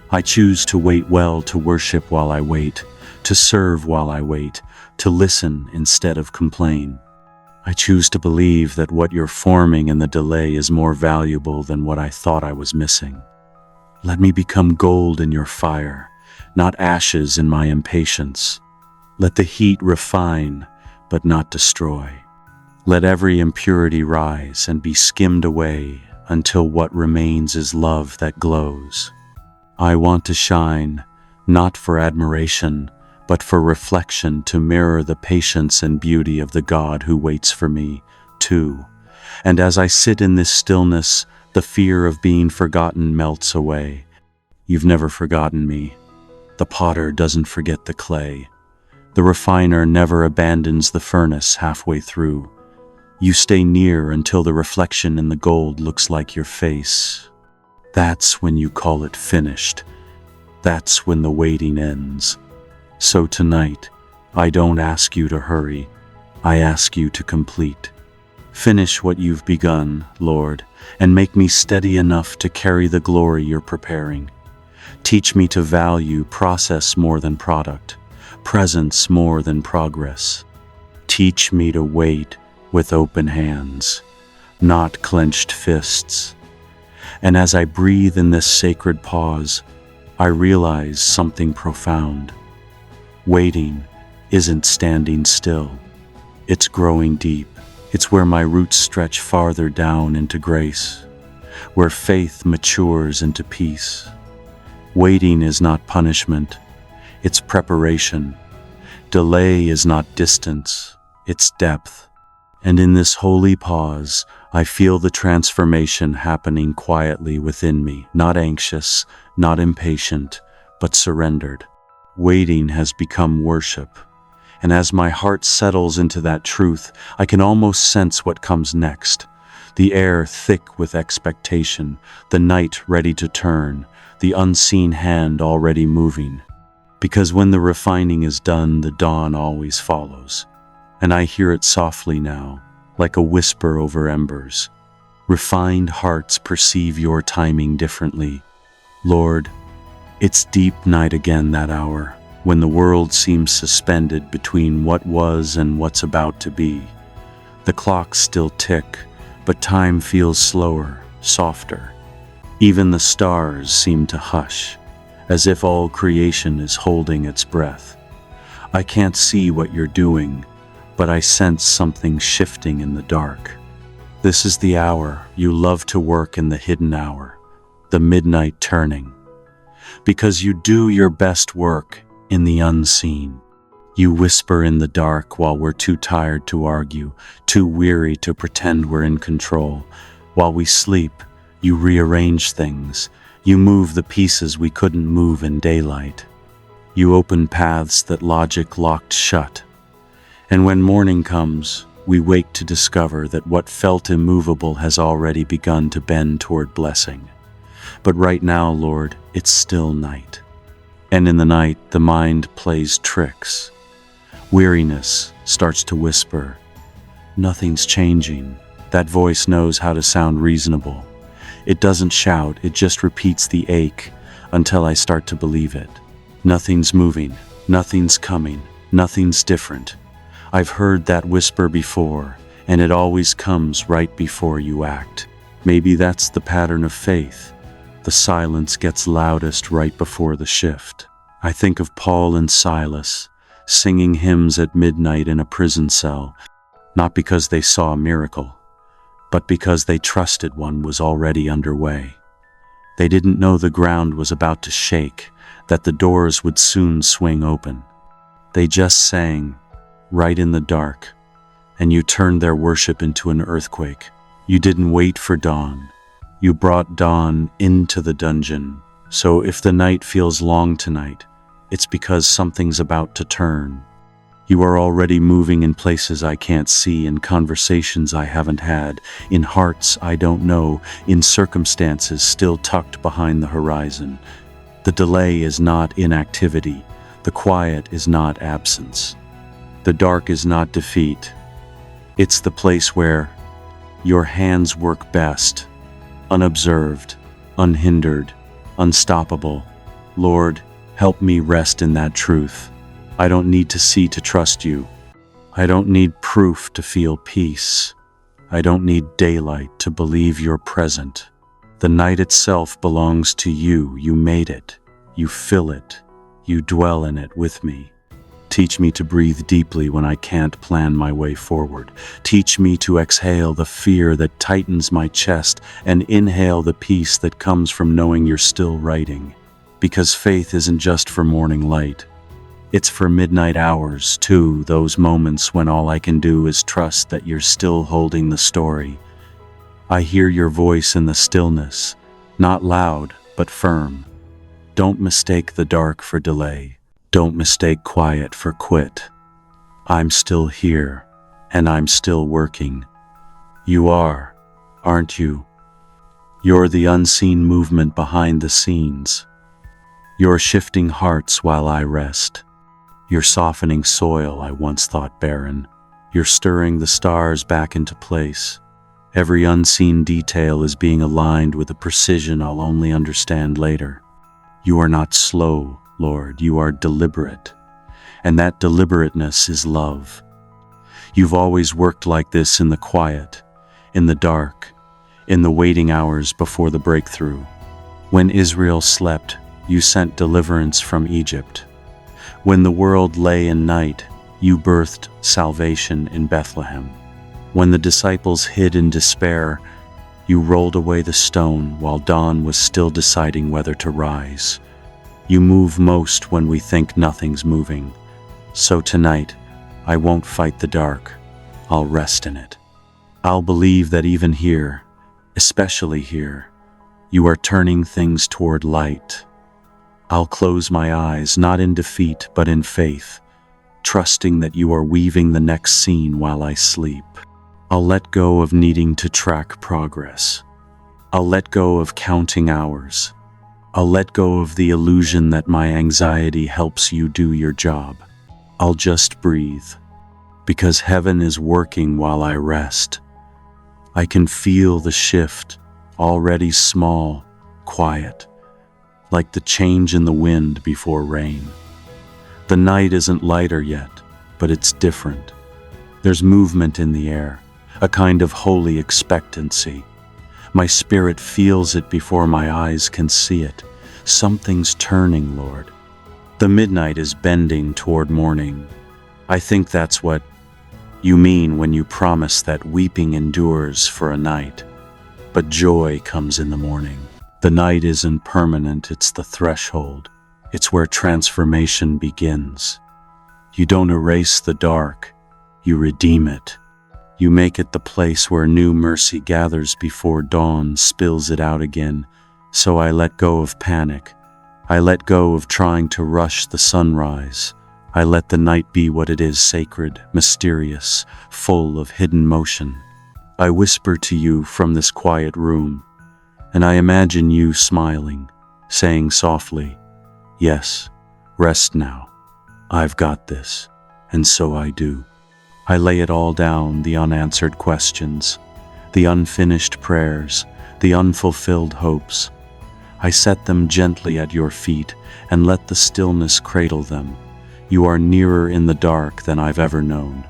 I choose to wait well, to worship while I wait, to serve while I wait, to listen instead of complain. I choose to believe that what you're forming in the delay is more valuable than what I thought I was missing. Let me become gold in your fire, not ashes in my impatience. Let the heat refine, but not destroy. Let every impurity rise and be skimmed away until what remains is love that glows. I want to shine, not for admiration, but for reflection, to mirror the patience and beauty of the God who waits for me, too. And as I sit in this stillness, the fear of being forgotten melts away. You've never forgotten me. The potter doesn't forget the clay. The refiner never abandons the furnace halfway through. You stay near until the reflection in the gold looks like your face. That's when you call it finished. That's when the waiting ends. So tonight, I don't ask you to hurry. I ask you to complete. Finish what you've begun, Lord, and make me steady enough to carry the glory you're preparing. Teach me to value process more than product, presence more than progress. Teach me to wait with open hands, not clenched fists. And as I breathe in this sacred pause, I realize something profound. Waiting isn't standing still. It's growing deep. It's where my roots stretch farther down into grace, where faith matures into peace. Waiting is not punishment, it's preparation. Delay is not distance, it's depth. And in this holy pause, I feel the transformation happening quietly within me, not anxious, not impatient, but surrendered. Waiting has become worship. And as my heart settles into that truth, I can almost sense what comes next. The air thick with expectation, the night ready to turn, the unseen hand already moving. Because when the refining is done, the dawn always follows. And I hear it softly now, like a whisper over embers. Refined hearts perceive your timing differently. Lord, it's deep night again that hour, when the world seems suspended between what was and what's about to be. The clocks still tick, but time feels slower, softer. Even the stars seem to hush, as if all creation is holding its breath. I can't see what you're doing, but I sense something shifting in the dark. This is the hour you love to work, in the hidden hour, the midnight turning. Because you do your best work in the unseen. You whisper in the dark while we're too tired to argue, too weary to pretend we're in control. While we sleep, you rearrange things. You move the pieces we couldn't move in daylight. You open paths that logic locked shut. And when morning comes, we wake to discover that what felt immovable has already begun to bend toward blessing. But right now, Lord, it's still night. And in the night, the mind plays tricks. Weariness starts to whisper, "Nothing's changing." That voice knows how to sound reasonable. It doesn't shout, it just repeats the ache until I start to believe it. Nothing's moving, nothing's coming, nothing's different. I've heard that whisper before, and it always comes right before you act. Maybe that's the pattern of faith. The silence gets loudest right before the shift. I think of Paul and Silas singing hymns at midnight in a prison cell, not because they saw a miracle, but because they trusted one was already underway. They didn't know the ground was about to shake, that the doors would soon swing open. They just sang, right in the dark, and you turned their worship into an earthquake. You didn't wait for dawn. You brought dawn into the dungeon. So if the night feels long tonight, it's because something's about to turn. You are already moving in places I can't see, in conversations I haven't had, in hearts I don't know, in circumstances still tucked behind the horizon. The delay is not inactivity. The quiet is not absence. The dark is not defeat. It's the place where your hands work best. Unobserved, unhindered, unstoppable. Lord, help me rest in that truth. I don't need to see to trust you. I don't need proof to feel peace. I don't need daylight to believe you're present. The night itself belongs to you. You made it. You fill it. You dwell in it with me. Teach me to breathe deeply when I can't plan my way forward. Teach me to exhale the fear that tightens my chest and inhale the peace that comes from knowing you're still writing. Because faith isn't just for morning light. It's for midnight hours, too, those moments when all I can do is trust that you're still holding the story. I hear your voice in the stillness, not loud, but firm. Don't mistake the dark for delay. Don't mistake quiet for quit. I'm still here, and I'm still working. You are, aren't you? You're the unseen movement behind the scenes. You're shifting hearts while I rest. You're softening soil I once thought barren. You're stirring the stars back into place. Every unseen detail is being aligned with a precision I'll only understand later. You are not slow, Lord, you are deliberate. And that deliberateness is love. You've always worked like this in the quiet, in the dark, in the waiting hours before the breakthrough. When Israel slept, you sent deliverance from Egypt. When the world lay in night, you birthed salvation in Bethlehem. When the disciples hid in despair, you rolled away the stone while dawn was still deciding whether to rise. You move most when we think nothing's moving. So tonight, I won't fight the dark. I'll rest in it. I'll believe that even here, especially here, you are turning things toward light. I'll close my eyes, not in defeat, but in faith, trusting that you are weaving the next scene while I sleep. I'll let go of needing to track progress. I'll let go of counting hours. I'll let go of the illusion that my anxiety helps you do your job. I'll just breathe, because heaven is working while I rest. I can feel the shift, already small, quiet, like the change in the wind before rain. The night isn't lighter yet, but it's different. There's movement in the air, a kind of holy expectancy. My spirit feels it before my eyes can see it. Something's turning, Lord. The midnight is bending toward morning. I think that's what you mean when you promise that weeping endures for a night, but joy comes in the morning. The night isn't permanent, it's the threshold. It's where transformation begins. You don't erase the dark, you redeem it. You make it the place where new mercy gathers before dawn spills it out again. So I let go of panic. I let go of trying to rush the sunrise. I let the night be what it is, sacred, mysterious, full of hidden motion. I whisper to you from this quiet room, and I imagine you smiling, saying softly, "Yes, rest now. I've got this." And so I do. I lay it all down, the unanswered questions, the unfinished prayers, the unfulfilled hopes. I set them gently at your feet and let the stillness cradle them. You are nearer in the dark than I've ever known.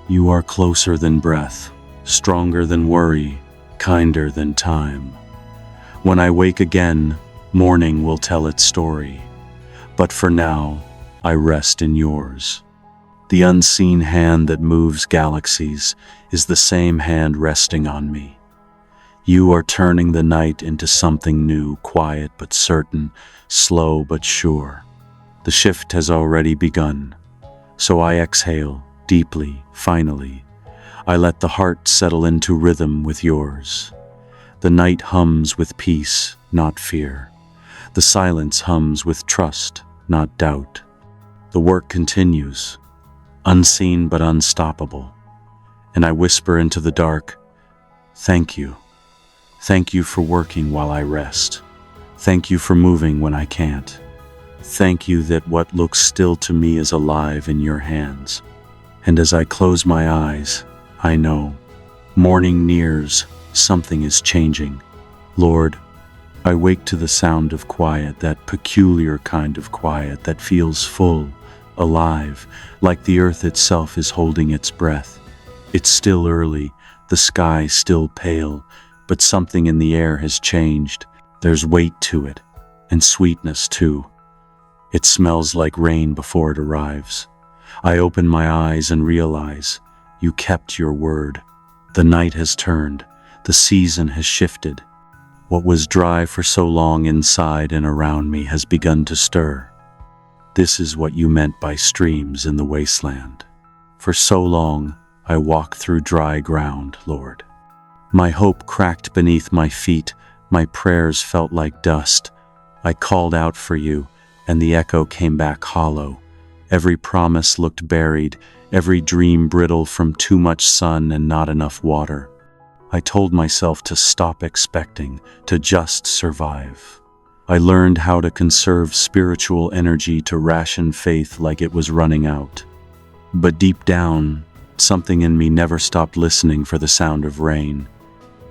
You are closer than breath, stronger than worry, kinder than time. When I wake again, morning will tell its story. But for now, I rest in yours. The unseen hand that moves galaxies is the same hand resting on me. You are turning the night into something new, quiet but certain, slow but sure. The shift has already begun. So I exhale, deeply, finally. I let the heart settle into rhythm with yours. The night hums with peace, not fear. The silence hums with trust, not doubt. The work continues, unseen but unstoppable. And I whisper into the dark, "Thank you. Thank you for working while I rest. Thank you for moving when I can't. Thank you that what looks still to me is alive in your hands." And as I close my eyes, I know, morning nears, something is changing. Lord, I wake to the sound of quiet, that peculiar kind of quiet that feels full, alive, like the earth itself is holding its breath. It's still early, the sky still pale, but something in the air has changed. There's weight to it, and sweetness too. It smells like rain before it arrives. I open my eyes and realize you kept your word. The night has turned, the season has shifted. What was dry for so long inside and around me has begun to stir. This is what you meant by streams in the wasteland. For so long, I walked through dry ground, Lord. My hope cracked beneath my feet, my prayers felt like dust. I called out for you, and the echo came back hollow. Every promise looked buried, every dream brittle from too much sun and not enough water. I told myself to stop expecting, to just survive. I learned how to conserve spiritual energy, to ration faith like it was running out. But deep down, something in me never stopped listening for the sound of rain.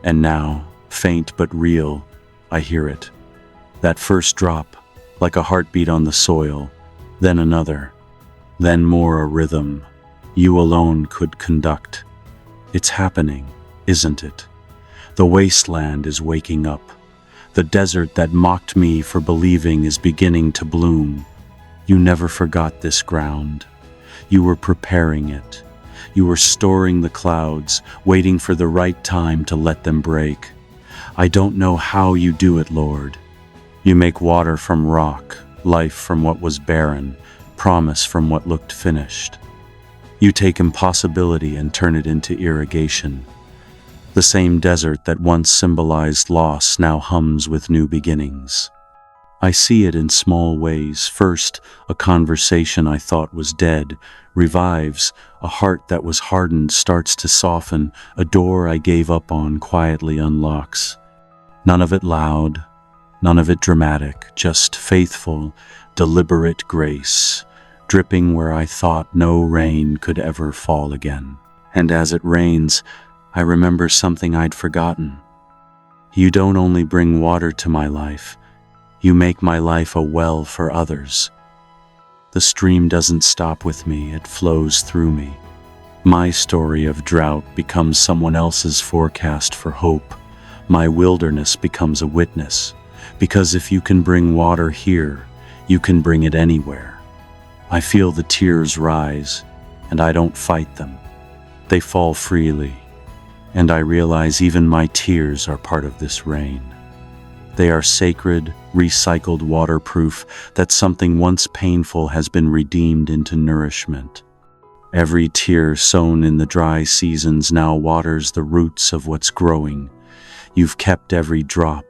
And now, faint but real, I hear it. That first drop, like a heartbeat on the soil, then another, then more, a rhythm you alone could conduct. It's happening, isn't it? The wasteland is waking up. The desert that mocked me for believing is beginning to bloom. You never forgot this ground. You were preparing it. You were storing the clouds, waiting for the right time to let them break. I don't know how you do it, Lord. You make water from rock, life from what was barren, promise from what looked finished. You take impossibility and turn it into irrigation. The same desert that once symbolized loss now hums with new beginnings. I see it in small ways. First, a conversation I thought was dead revives, a heart that was hardened starts to soften, a door I gave up on quietly unlocks. None of it loud, none of it dramatic, just faithful, deliberate grace, dripping where I thought no rain could ever fall again. And as it rains, I remember something I'd forgotten. You don't only bring water to my life, you make my life a well for others. The stream doesn't stop with me, it flows through me. My story of drought becomes someone else's forecast for hope. My wilderness becomes a witness, because if you can bring water here, you can bring it anywhere. I feel the tears rise, and I don't fight them. They fall freely, and I realize even my tears are part of this rain. They are sacred, recycled waterproof that something once painful has been redeemed into nourishment. Every tear sown in the dry seasons now waters the roots of what's growing. You've kept every drop,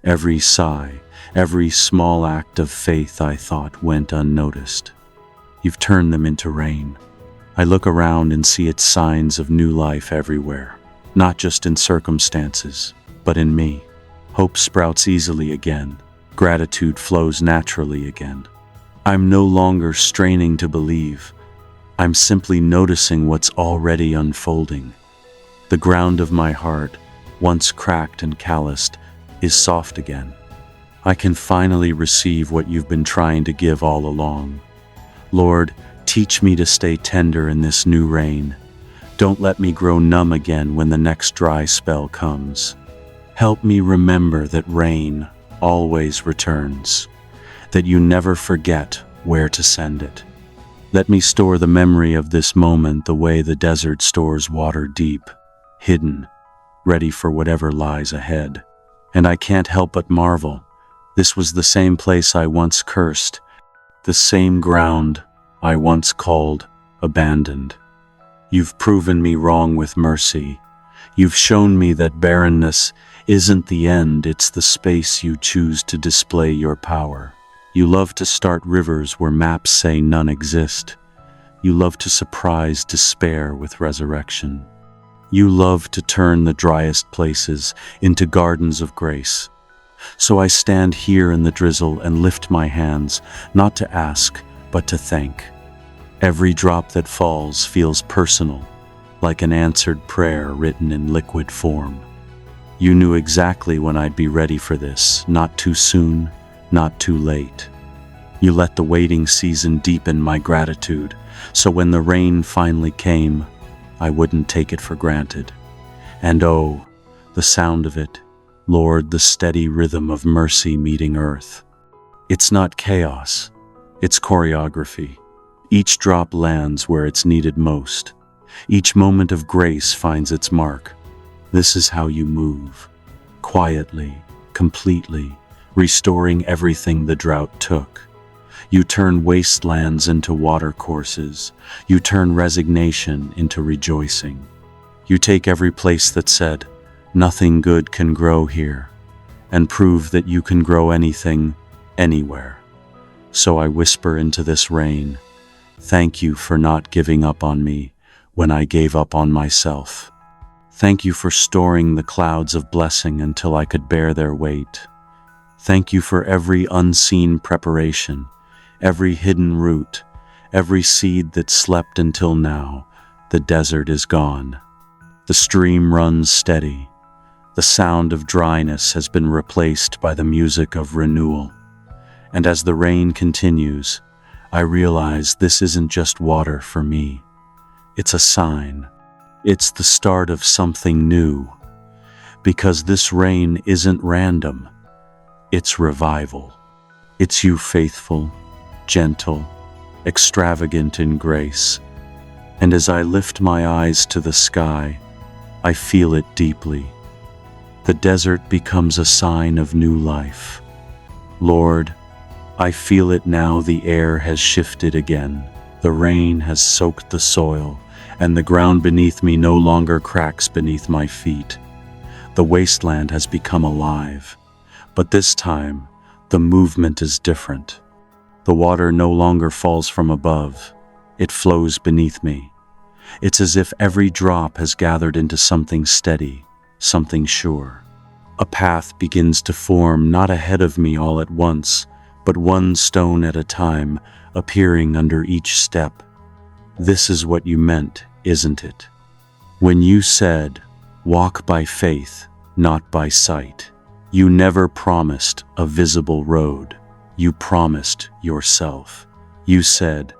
every sigh, every small act of faith I thought went unnoticed. You've turned them into rain. I look around and see its signs of new life everywhere, not just in circumstances, but in me. Hope sprouts easily again. Gratitude flows naturally again. I'm no longer straining to believe. I'm simply noticing what's already unfolding. The ground of my heart, once cracked and calloused, is soft again. I can finally receive what you've been trying to give all along. Lord, teach me to stay tender in this new rain. Don't let me grow numb again when the next dry spell comes. Help me remember that rain always returns, that you never forget where to send it. Let me store the memory of this moment the way the desert stores water deep, hidden, ready for whatever lies ahead. And I can't help but marvel. This was the same place I once cursed, the same ground I once called abandoned. You've proven me wrong with mercy. You've shown me that barrenness isn't the end, it's the space you choose to display your power. You love to start rivers where maps say none exist. You love to surprise despair with resurrection. You love to turn the driest places into gardens of grace. So I stand here in the drizzle and lift my hands, not to ask, but to thank. Every drop that falls feels personal, like an answered prayer written in liquid form. You knew exactly when I'd be ready for this, not too soon, not too late. You let the waiting season deepen my gratitude, so when the rain finally came, I wouldn't take it for granted. And oh, the sound of it, Lord, the steady rhythm of mercy meeting earth. It's not chaos, it's choreography. Each drop lands where it's needed most. Each moment of grace finds its mark. This is how you move. Quietly, completely, restoring everything the drought took. You turn wastelands into watercourses. You turn resignation into rejoicing. You take every place that said, "Nothing good can grow here," and prove that you can grow anything, anywhere. So I whisper into this rain, "Thank you for not giving up on me when I gave up on myself. Thank you for storing the clouds of blessing until I could bear their weight. Thank you for every unseen preparation, every hidden root, every seed that slept until now. The desert is gone. The stream runs steady. The sound of dryness has been replaced by the music of renewal. And as the rain continues, I realize this isn't just water for me. It's a sign. It's the start of something new. Because this rain isn't random. It's revival. It's you faithful, gentle, extravagant in grace. And as I lift my eyes to the sky, I feel it deeply. The desert becomes a sign of new life. Lord, I feel it now. The air has shifted again. The rain has soaked the soil, and the ground beneath me no longer cracks beneath my feet. The wasteland has become alive. But this time, the movement is different. The water no longer falls from above. It flows beneath me. It's as if every drop has gathered into something steady, something sure. A path begins to form, not ahead of me all at once, but one stone at a time, appearing under each step. This is what you meant, isn't it? When you said, "Walk by faith, not by sight," you never promised a visible road. You promised yourself. You said,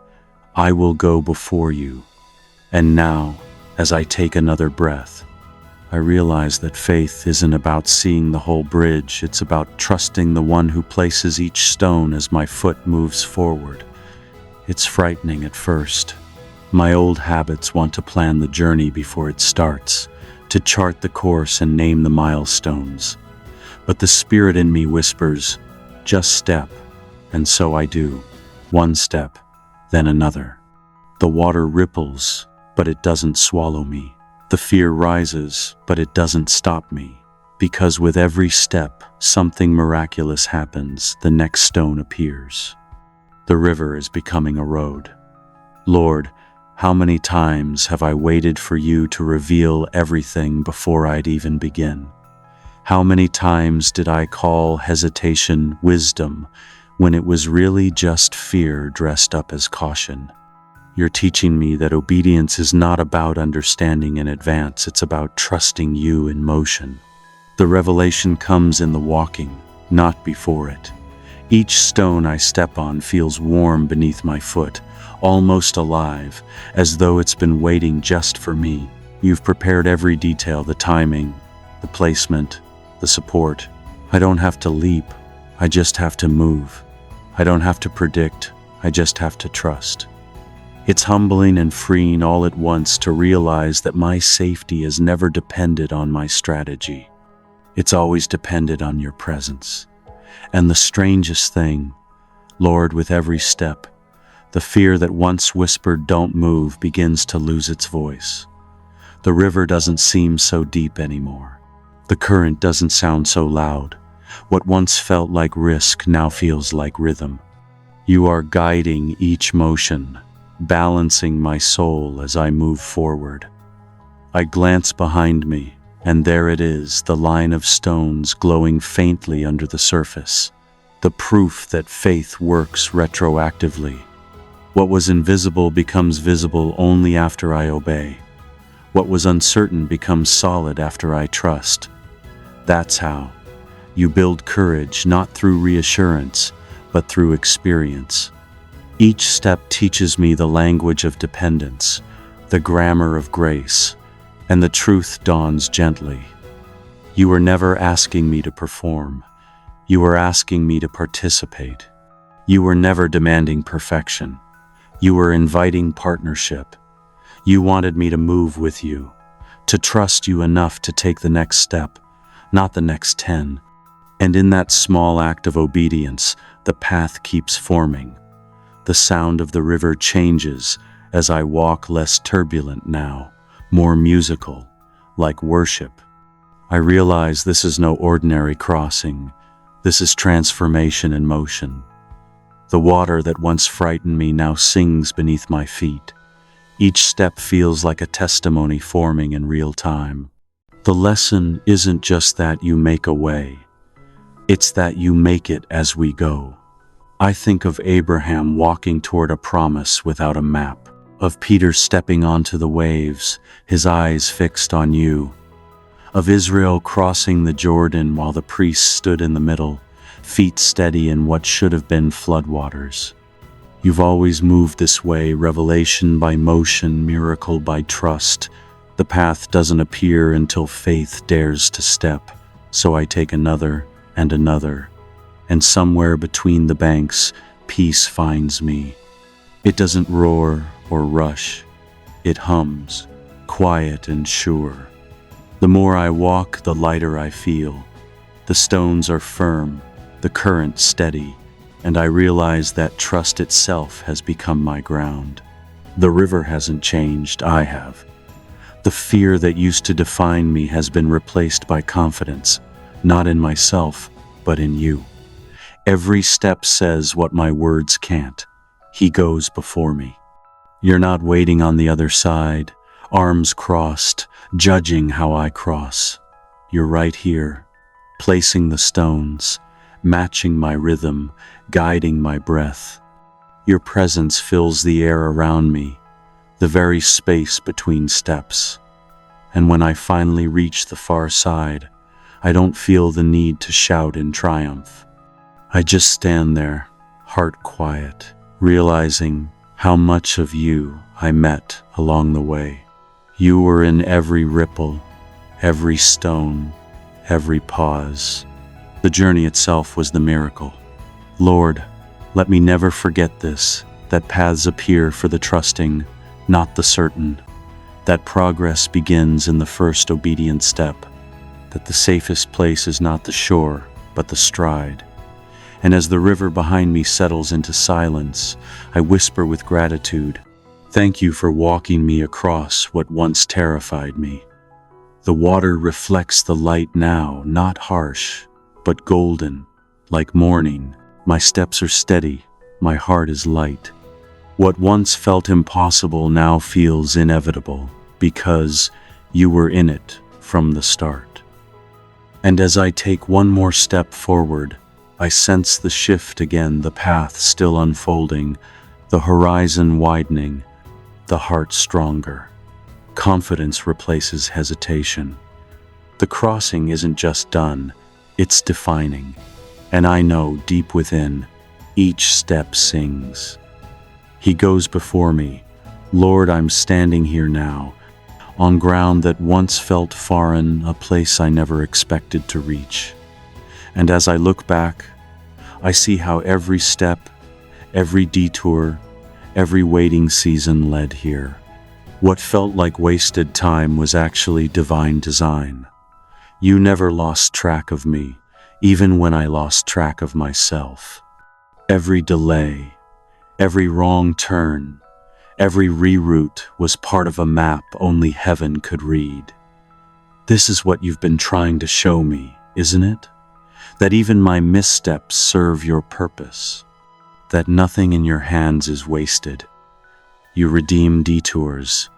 "I will go before you." And now, as I take another breath, I realize that faith isn't about seeing the whole bridge. It's about trusting the one who places each stone as my foot moves forward. It's frightening at first. My old habits want to plan the journey before it starts, to chart the course and name the milestones. But the spirit in me whispers, "Just step." And so I do. One step, then another. The water ripples, but it doesn't swallow me. The fear rises, but it doesn't stop me. Because with every step, something miraculous happens. The next stone appears. The river is becoming a road. Lord, how many times have I waited for you to reveal everything before I'd even begin? How many times did I call hesitation wisdom when it was really just fear dressed up as caution? You're teaching me that obedience is not about understanding in advance, it's about trusting you in motion. The revelation comes in the walking, not before it. Each stone I step on feels warm beneath my foot, almost alive, as though it's been waiting just for me. You've prepared every detail, the timing, the placement, the support. I don't have to leap, I just have to move. I don't have to predict, I just have to trust. It's humbling and freeing all at once to realize that my safety has never depended on my strategy. It's always depended on your presence. And the strangest thing, Lord, with every step, the fear that once whispered, "Don't move," begins to lose its voice. The river doesn't seem so deep anymore. The current doesn't sound so loud. What once felt like risk now feels like rhythm. You are guiding each motion, balancing my soul as I move forward. I glance behind me, and there it is, the line of stones glowing faintly under the surface. The proof that faith works retroactively. What was invisible becomes visible only after I obey. What was uncertain becomes solid after I trust. That's how you build courage, not through reassurance, but through experience. Each step teaches me the language of dependence, the grammar of grace, and the truth dawns gently. You were never asking me to perform. You were asking me to participate. You were never demanding perfection. You were inviting partnership. You wanted me to move with you, to trust you enough to take the next step, not the next 10. And in that small act of obedience, the path keeps forming. The sound of the river changes as I walk, less turbulent now, more musical, like worship. I realize this is no ordinary crossing. This is transformation in motion. The water that once frightened me now sings beneath my feet. Each step feels like a testimony forming in real time. The lesson isn't just that you make a way. It's that you make it as we go. I think of Abraham walking toward a promise without a map, of Peter stepping onto the waves, his eyes fixed on you, of Israel crossing the Jordan while the priests stood in the middle, feet steady in what should have been floodwaters. You've always moved this way, revelation by motion, miracle by trust. The path doesn't appear until faith dares to step, so I take another and another. And somewhere between the banks, peace finds me. It doesn't roar or rush. It hums, quiet and sure. The more I walk, the lighter I feel. The stones are firm, the current steady, and I realize that trust itself has become my ground. The river hasn't changed, I have. The fear that used to define me has been replaced by confidence, not in myself, but in you. Every step says what my words can't. He goes before me. You're not waiting on the other side, arms crossed, judging how I cross. You're right here, placing the stones, matching my rhythm, guiding my breath. Your presence fills the air around me, the very space between steps. And when I finally reach the far side, I don't feel the need to shout in triumph. I just stand there, heart quiet, realizing how much of you I met along the way. You were in every ripple, every stone, every pause. The journey itself was the miracle. Lord, let me never forget this, that paths appear for the trusting, not the certain, that progress begins in the first obedient step, that the safest place is not the shore, but the stride. And as the river behind me settles into silence, I whisper with gratitude, thank you for walking me across what once terrified me. The water reflects the light now, not harsh, but golden, like morning. My steps are steady, my heart is light. What once felt impossible now feels inevitable, because you were in it from the start. And as I take one more step forward, I sense the shift again, the path still unfolding, the horizon widening, the heart stronger. Confidence replaces hesitation. The crossing isn't just done, it's defining. And I know deep within, each step sings. He goes before me. Lord, I'm standing here now, on ground that once felt foreign, a place I never expected to reach. And as I look back, I see how every step, every detour, every waiting season led here. What felt like wasted time was actually divine design. You never lost track of me, even when I lost track of myself. Every delay, every wrong turn, every reroute was part of a map only heaven could read. This is what you've been trying to show me, isn't it? That even my missteps serve your purpose. That nothing in your hands is wasted. You redeem detours.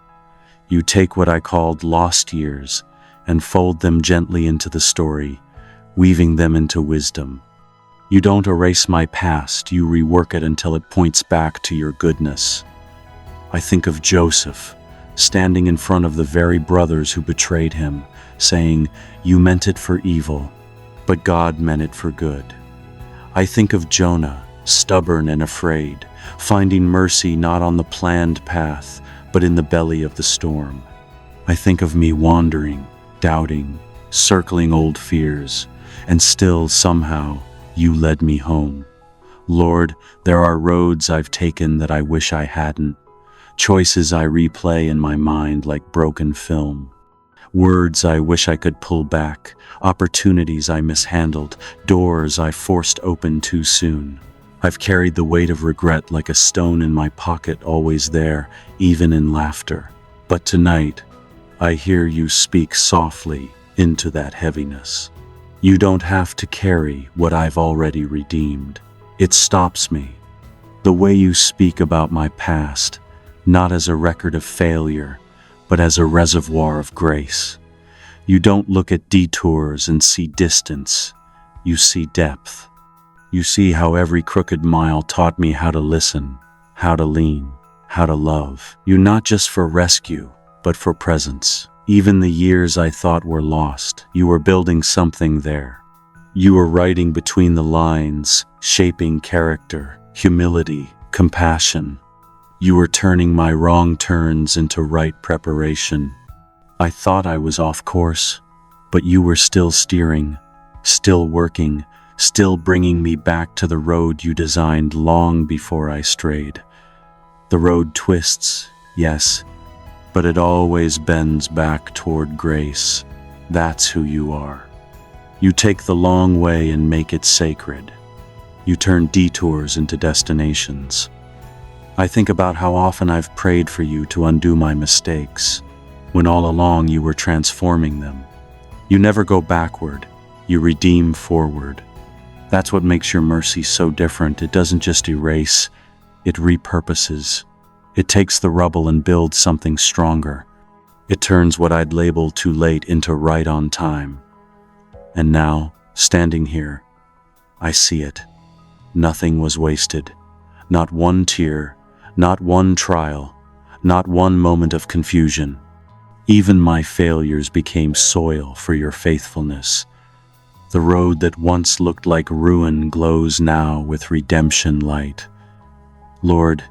You take what I called lost years and fold them gently into the story, weaving them into wisdom. You don't erase my past, you rework it until it points back to your goodness. I think of Joseph, standing in front of the very brothers who betrayed him, saying, "You meant it for evil, but God meant it for good." I think of Jonah, stubborn and afraid, finding mercy not on the planned path, but in the belly of the storm. I think of me wandering, doubting, circling old fears, and still, somehow, you led me home. Lord, there are roads I've taken that I wish I hadn't, choices I replay in my mind like broken film. Words I wish I could pull back, opportunities I mishandled, doors I forced open too soon. I've carried the weight of regret like a stone in my pocket, always there, even in laughter. But tonight, I hear you speak softly into that heaviness. You don't have to carry what I've already redeemed. It stops me. The way you speak about my past, not as a record of failure, but as a reservoir of grace. You don't look at detours and see distance. You see depth. You see how every crooked mile taught me how to listen, how to lean, how to love. You not just for rescue, but for presence. Even the years I thought were lost, you were building something there. You were writing between the lines, shaping character, humility, compassion. You were turning my wrong turns into right preparation. I thought I was off course, but you were still steering, still working, still bringing me back to the road you designed long before I strayed. The road twists, yes, but it always bends back toward grace. That's who you are. You take the long way and make it sacred. You turn detours into destinations. I think about how often I've prayed for you to undo my mistakes, when all along you were transforming them. You never go backward, you redeem forward. That's what makes your mercy so different. It doesn't just erase, it repurposes. It takes the rubble and builds something stronger. It turns what I'd labeled too late into right on time. And now, standing here, I see it. Nothing was wasted. Not one tear, not one trial, not one moment of confusion. Even my failures became soil for your faithfulness. The road that once looked like ruin glows now with redemption light. Lord,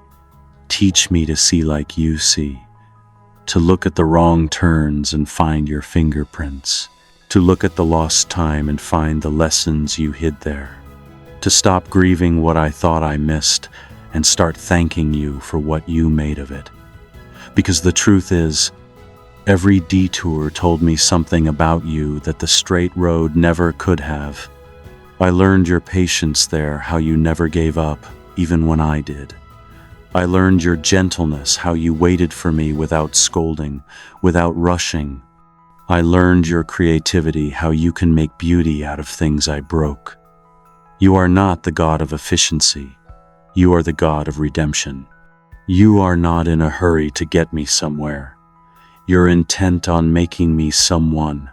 teach me to see like you see, to look at the wrong turns and find your fingerprints, to look at the lost time and find the lessons you hid there, to stop grieving what I thought I missed and start thanking you for what you made of it. Because the truth is, every detour told me something about you that the straight road never could have. I learned your patience there, how you never gave up, even when I did. I learned your gentleness, how you waited for me without scolding, without rushing. I learned your creativity, how you can make beauty out of things I broke. You are not the God of efficiency. You are the God of redemption. You are not in a hurry to get me somewhere. You're intent on making me someone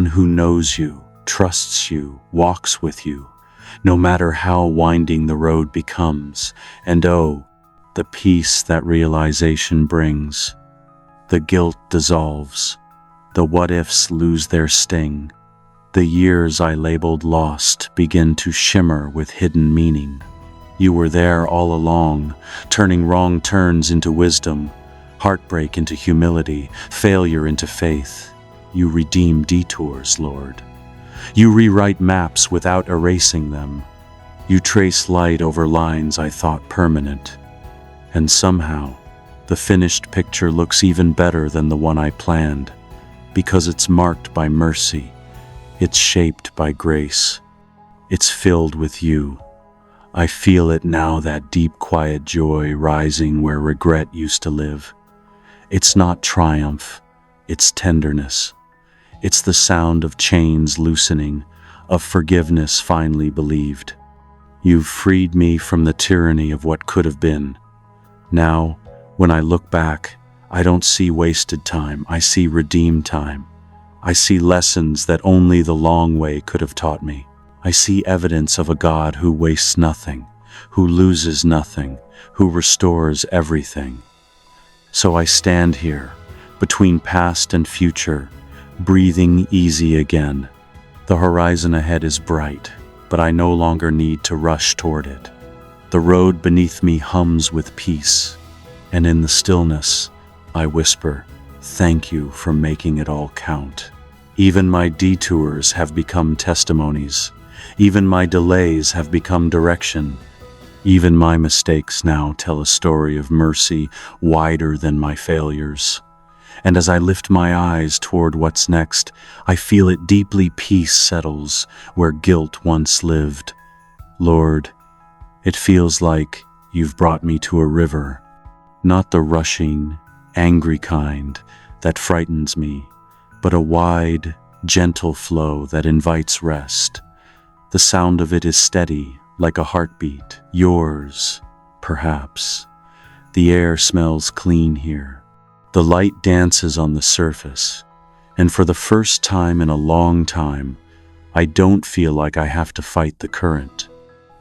who knows you, trusts you, walks with you, no matter how winding the road becomes. And oh, the peace that realization brings. The guilt dissolves. The what-ifs lose their sting. The years I labeled lost begin to shimmer with hidden meaning. You were there all along, turning wrong turns into wisdom, heartbreak into humility, failure into faith. You redeem detours, Lord. You rewrite maps without erasing them. You trace light over lines I thought permanent. And somehow, the finished picture looks even better than the one I planned, because it's marked by mercy. It's shaped by grace. It's filled with you. I feel it now, that deep, quiet joy rising where regret used to live. It's not triumph, it's tenderness. It's the sound of chains loosening, of forgiveness finally believed. You've freed me from the tyranny of what could have been. Now, when I look back, I don't see wasted time, I see redeemed time. I see lessons that only the long way could have taught me. I see evidence of a God who wastes nothing, who loses nothing, who restores everything. So I stand here, between past and future, breathing easy again. The horizon ahead is bright, but I no longer need to rush toward it. The road beneath me hums with peace, and in the stillness, I whisper, thank you for making it all count. Even my detours have become testimonies. Even my delays have become direction. Even my mistakes now tell a story of mercy wider than my failures. And as I lift my eyes toward what's next, I feel it deeply. Peace settles where guilt once lived. Lord, it feels like you've brought me to a river, not the rushing, angry kind that frightens me, but a wide, gentle flow that invites rest. The sound of it is steady, like a heartbeat. Yours, perhaps. The air smells clean here. The light dances on the surface, and for the first time in a long time, I don't feel like I have to fight the current.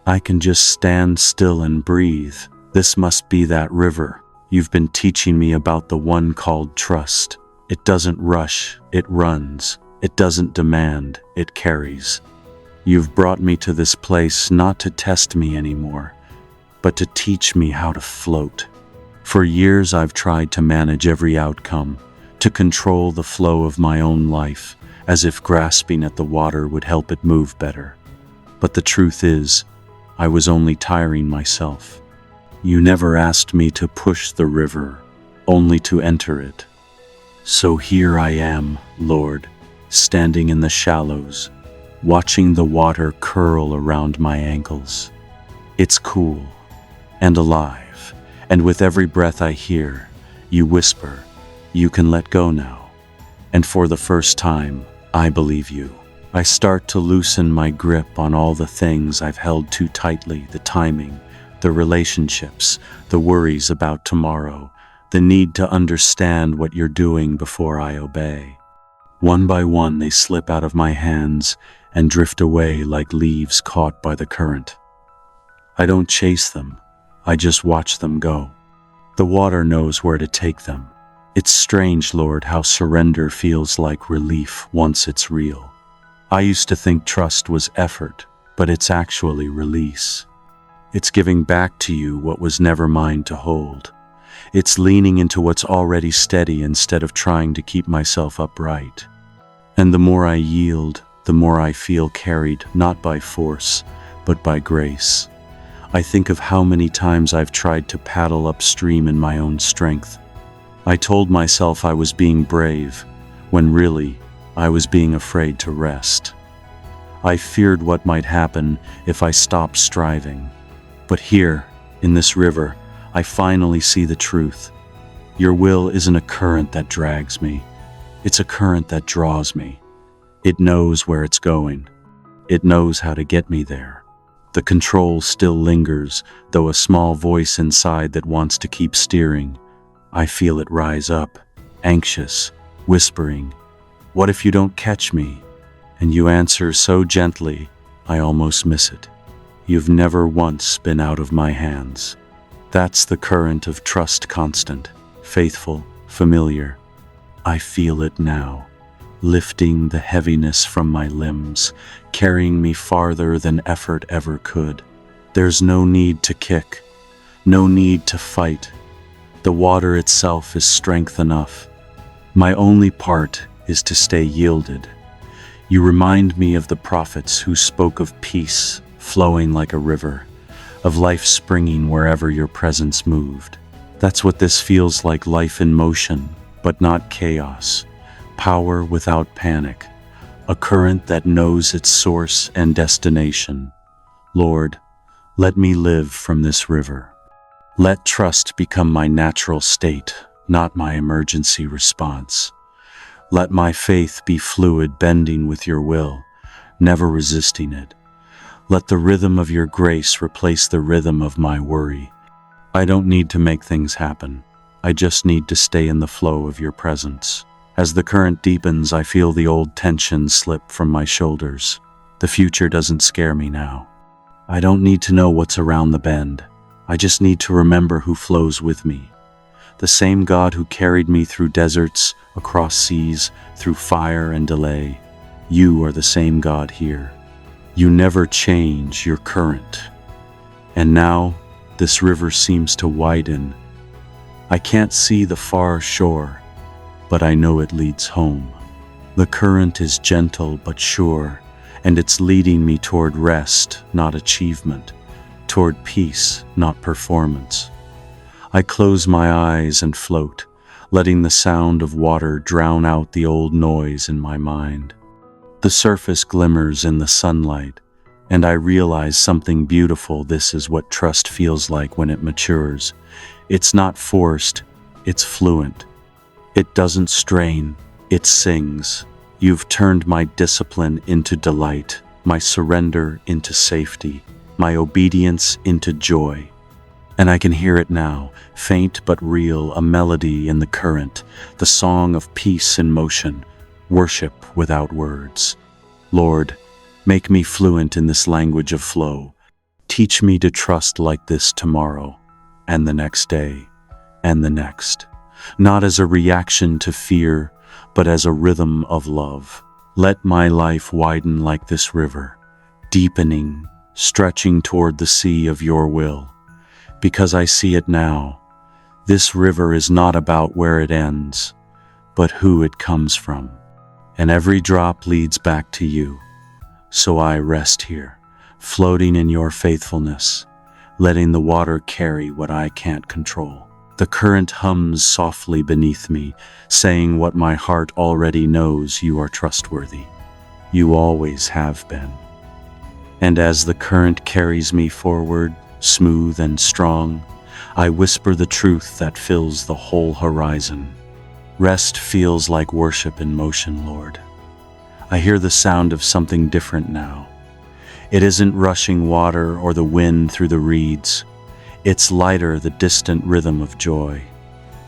I can just stand still and breathe. This must be that river you've been teaching me about, the one called trust. It doesn't rush, it runs. It doesn't demand, it carries. You've brought me to this place not to test me anymore, but to teach me how to float. For years I've tried to manage every outcome, to control the flow of my own life, as if grasping at the water would help it move better. But the truth is, I was only tiring myself. You never asked me to push the river, only to enter it. So here I am, Lord, standing in the shallows, watching the water curl around my ankles. It's cool and alive, and with every breath I hear, you whisper, you can let go now. And for the first time, I believe you. I start to loosen my grip on all the things I've held too tightly: the timing, the relationships, the worries about tomorrow, the need to understand what you're doing before I obey. One by one, they slip out of my hands and drift away like leaves caught by the current. I don't chase them, I just watch them go. The water knows where to take them. It's strange, Lord, how surrender feels like relief once it's real. I used to think trust was effort, but it's actually release. It's giving back to you what was never mine to hold. It's leaning into what's already steady instead of trying to keep myself upright. And the more I yield, the more I feel carried, not by force, but by grace. I think of how many times I've tried to paddle upstream in my own strength. I told myself I was being brave, when really, I was being afraid to rest. I feared what might happen if I stopped striving. But here, in this river, I finally see the truth. Your will isn't a current that drags me. It's a current that draws me. It knows where it's going. It knows how to get me there. The control still lingers, though a small voice inside that wants to keep steering. I feel it rise up, anxious, whispering, "What if you don't catch me?" And you answer so gently, I almost miss it. You've never once been out of my hands. That's the current of trust, constant, faithful, familiar. I feel it now, lifting the heaviness from my limbs, carrying me farther than effort ever could. There's no need to kick, no need to fight. The water itself is strength enough. My only part is to stay yielded. You remind me of the prophets who spoke of peace flowing like a river, of life springing wherever your presence moved. That's what this feels like: life in motion, but not chaos. Power without panic. A current that knows its source and destination. Lord, let me live from this river. Let trust become my natural state, not my emergency response. Let my faith be fluid, bending with your will, never resisting it. Let the rhythm of your grace replace the rhythm of my worry. I don't need to make things happen. I just need to stay in the flow of your presence. As the current deepens, I feel the old tension slip from my shoulders. The future doesn't scare me now. I don't need to know what's around the bend. I just need to remember who flows with me. The same God who carried me through deserts, across seas, through fire and delay. You are the same God here. You never change your current. And now, this river seems to widen. I can't see the far shore, but I know it leads home. The current is gentle but sure, and it's leading me toward rest, not achievement, toward peace, not performance. I close my eyes and float, letting the sound of water drown out the old noise in my mind. The surface glimmers in the sunlight, and I realize something beautiful. This is what trust feels like when it matures. It's not forced, it's fluent. It doesn't strain, it sings. You've turned my discipline into delight, my surrender into safety, my obedience into joy. And I can hear it now, faint but real, a melody in the current, the song of peace in motion, worship without words. Lord, make me fluent in this language of flow. Teach me to trust like this tomorrow, and the next day, and the next. Not as a reaction to fear, but as a rhythm of love. Let my life widen like this river, deepening, stretching toward the sea of your will. Because I see it now, this river is not about where it ends, but who it comes from. And every drop leads back to you. So I rest here, floating in your faithfulness, letting the water carry what I can't control. The current hums softly beneath me, saying what my heart already knows: you are trustworthy. You always have been. And as the current carries me forward, smooth and strong, I whisper the truth that fills the whole horizon. Rest feels like worship in motion, Lord. I hear the sound of something different now. It isn't rushing water or the wind through the reeds. It's lighter, the distant rhythm of joy.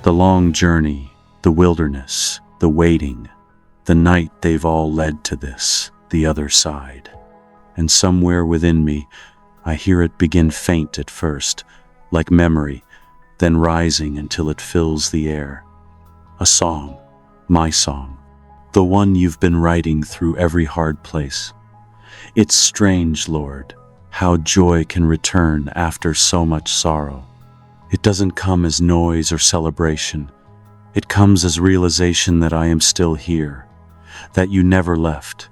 The long journey, the wilderness, the waiting, the night, they've all led to this, the other side. And somewhere within me, I hear it begin faint at first, like memory, then rising until it fills the air. A song, my song, the one you've been writing through every hard place. It's strange, Lord, how joy can return after so much sorrow. It doesn't come as noise or celebration. It comes as realization that I am still here, that you never left,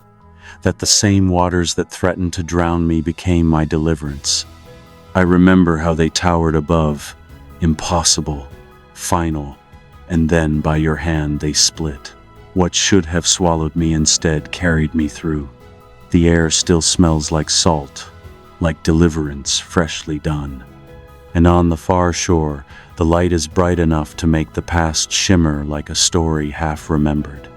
that the same waters that threatened to drown me became my deliverance. I remember how they towered above, impossible, final, and then by your hand they split. What should have swallowed me instead carried me through. The air still smells like salt, like deliverance freshly done. And on the far shore, the light is bright enough to make the past shimmer like a story half remembered.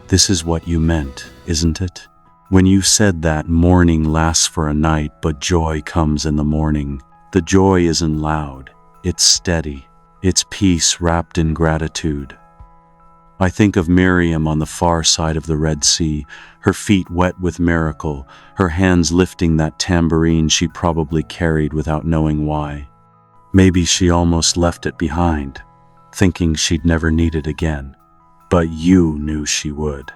This is what you meant, isn't it? When you said that mourning lasts for a night, but joy comes in the morning. The joy isn't loud, it's steady. It's peace wrapped in gratitude. I think of Miriam on the far side of the Red Sea, her feet wet with miracle, her hands lifting that tambourine she probably carried without knowing why. Maybe she almost left it behind, thinking she'd never need it again. But you knew she would.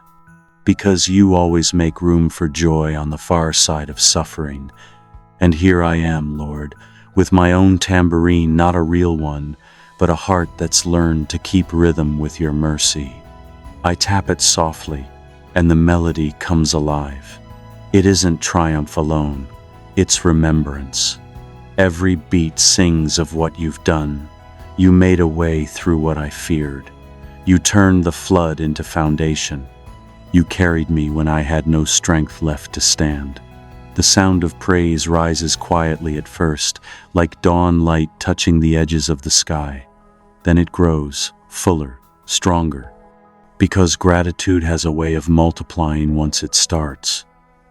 Because you always make room for joy on the far side of suffering. And here I am, Lord, with my own tambourine, not a real one, but a heart that's learned to keep rhythm with your mercy. I tap it softly, and the melody comes alive. It isn't triumph alone, it's remembrance. Every beat sings of what you've done. You made a way through what I feared. You turned the flood into foundation. You carried me when I had no strength left to stand. The sound of praise rises quietly at first, like dawn light touching the edges of the sky. Then it grows, fuller, stronger. Because gratitude has a way of multiplying once it starts.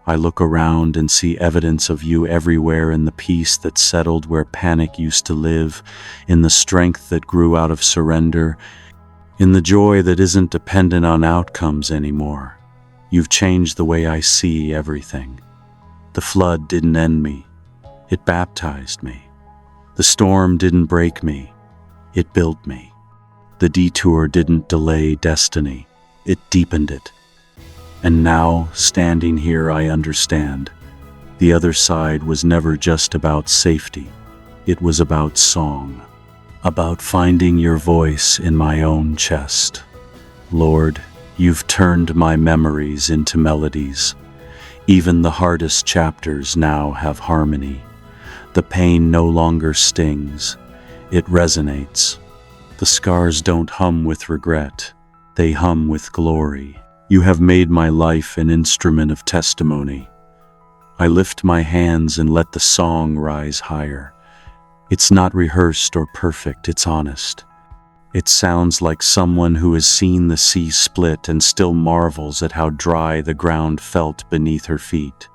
I look around and see evidence of you everywhere, in the peace that settled where panic used to live, in the strength that grew out of surrender, in the joy that isn't dependent on outcomes anymore. You've changed the way I see everything. The flood didn't end me. It baptized me. The storm didn't break me. It built me. The detour didn't delay destiny. It deepened it. And now, standing here, I understand. The other side was never just about safety. It was about song. About finding your voice in my own chest. Lord, you've turned my memories into melodies. Even the hardest chapters now have harmony. The pain no longer stings. It resonates. The scars don't hum with regret. They hum with glory. You have made my life an instrument of testimony. I lift my hands and let the song rise higher. It's not rehearsed or perfect, it's honest. It sounds like someone who has seen the sea split and still marvels at how dry the ground felt beneath her feet.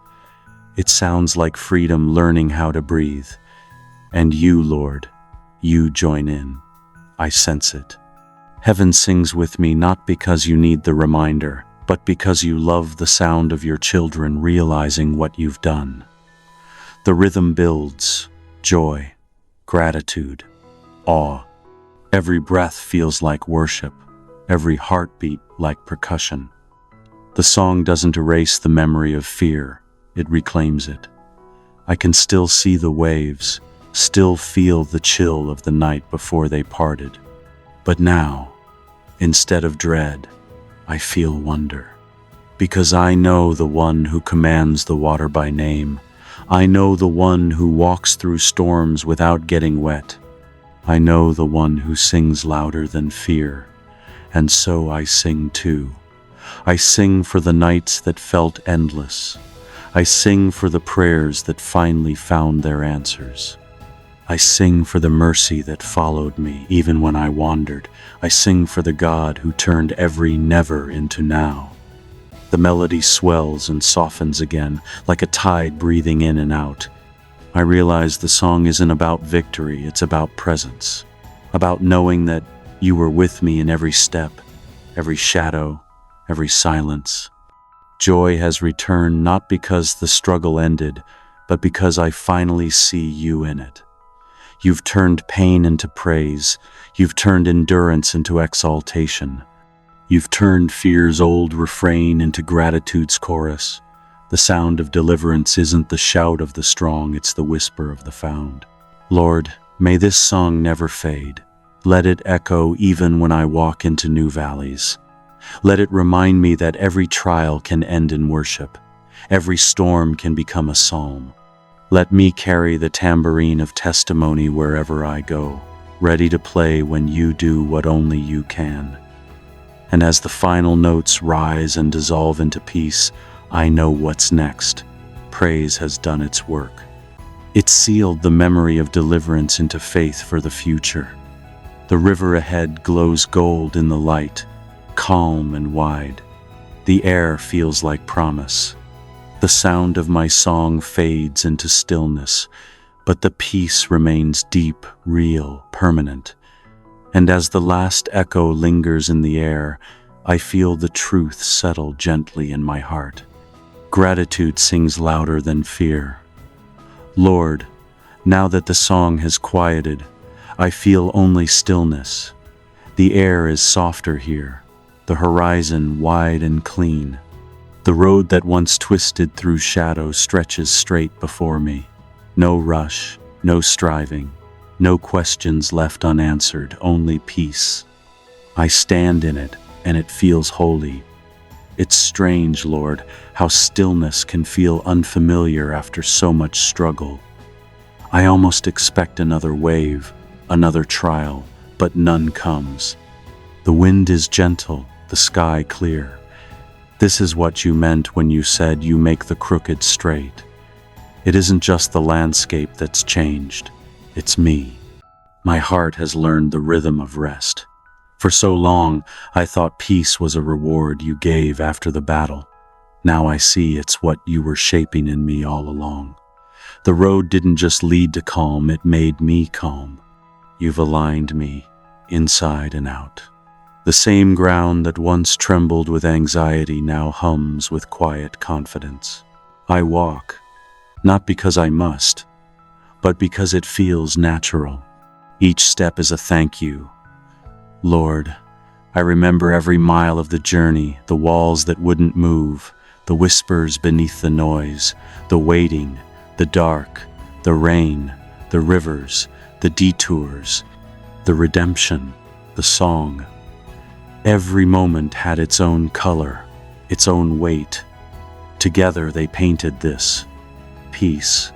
It sounds like freedom learning how to breathe. And you, Lord, you join in. I sense it. Heaven sings with me not because you need the reminder, but because you love the sound of your children realizing what you've done. The rhythm builds joy, gratitude, awe. Every breath feels like worship, every heartbeat like percussion. The song doesn't erase the memory of fear, it reclaims it. I can still see the waves, still feel the chill of the night before they parted. But now, instead of dread, I feel wonder. Because I know the one who commands the water by name. I know the one who walks through storms without getting wet. I know the one who sings louder than fear. And so I sing too. I sing for the nights that felt endless. I sing for the prayers that finally found their answers. I sing for the mercy that followed me even when I wandered. I sing for the God who turned every never into now. The melody swells and softens again, like a tide breathing in and out. I realize the song isn't about victory, it's about presence. About knowing that you were with me in every step, every shadow, every silence. Joy has returned not because the struggle ended, but because I finally see you in it. You've turned pain into praise. You've turned endurance into exaltation. You've turned fear's old refrain into gratitude's chorus. The sound of deliverance isn't the shout of the strong, it's the whisper of the found. Lord, may this song never fade. Let it echo even when I walk into new valleys. Let it remind me that every trial can end in worship. Every storm can become a psalm. Let me carry the tambourine of testimony wherever I go, ready to play when you do what only you can. And as the final notes rise and dissolve into peace, I know what's next. Praise has done its work. It sealed the memory of deliverance into faith for the future. The river ahead glows gold in the light, calm and wide. The air feels like promise. The sound of my song fades into stillness, but the peace remains deep, real, permanent. And as the last echo lingers in the air, I feel the truth settle gently in my heart. Gratitude sings louder than fear. Lord, now that the song has quieted, I feel only stillness. The air is softer here, the horizon wide and clean. The road that once twisted through shadow stretches straight before me. No rush, no striving, no questions left unanswered, only peace. I stand in it, and it feels holy. It's strange, Lord, how stillness can feel unfamiliar after so much struggle. I almost expect another wave, another trial, but none comes. The wind is gentle, the sky clear. This is what you meant when you said you make the crooked straight. It isn't just the landscape that's changed, it's me. My heart has learned the rhythm of rest. For so long, I thought peace was a reward you gave after the battle. Now I see it's what you were shaping in me all along. The road didn't just lead to calm, it made me calm. You've aligned me, inside and out. The same ground that once trembled with anxiety now hums with quiet confidence. I walk, not because I must, but because it feels natural. Each step is a thank you. Lord, I remember every mile of the journey, the walls that wouldn't move, the whispers beneath the noise, the waiting, the dark, the rain, the rivers, the detours, the redemption, the song. Every moment had its own color, its own weight. Together they painted this, peace.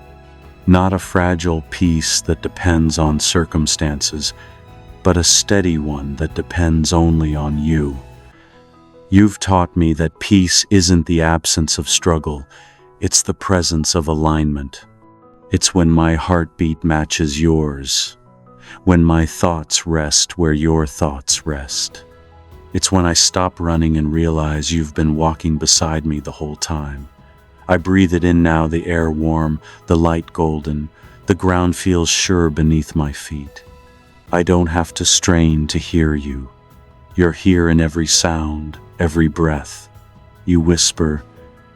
Not a fragile peace that depends on circumstances, but a steady one that depends only on you. You've taught me that peace isn't the absence of struggle, it's the presence of alignment. It's when my heartbeat matches yours, when my thoughts rest where your thoughts rest. It's when I stop running and realize you've been walking beside me the whole time. I breathe it in now, the air warm, the light golden, the ground feels sure beneath my feet. I don't have to strain to hear you. You're here in every sound, every breath. You whisper,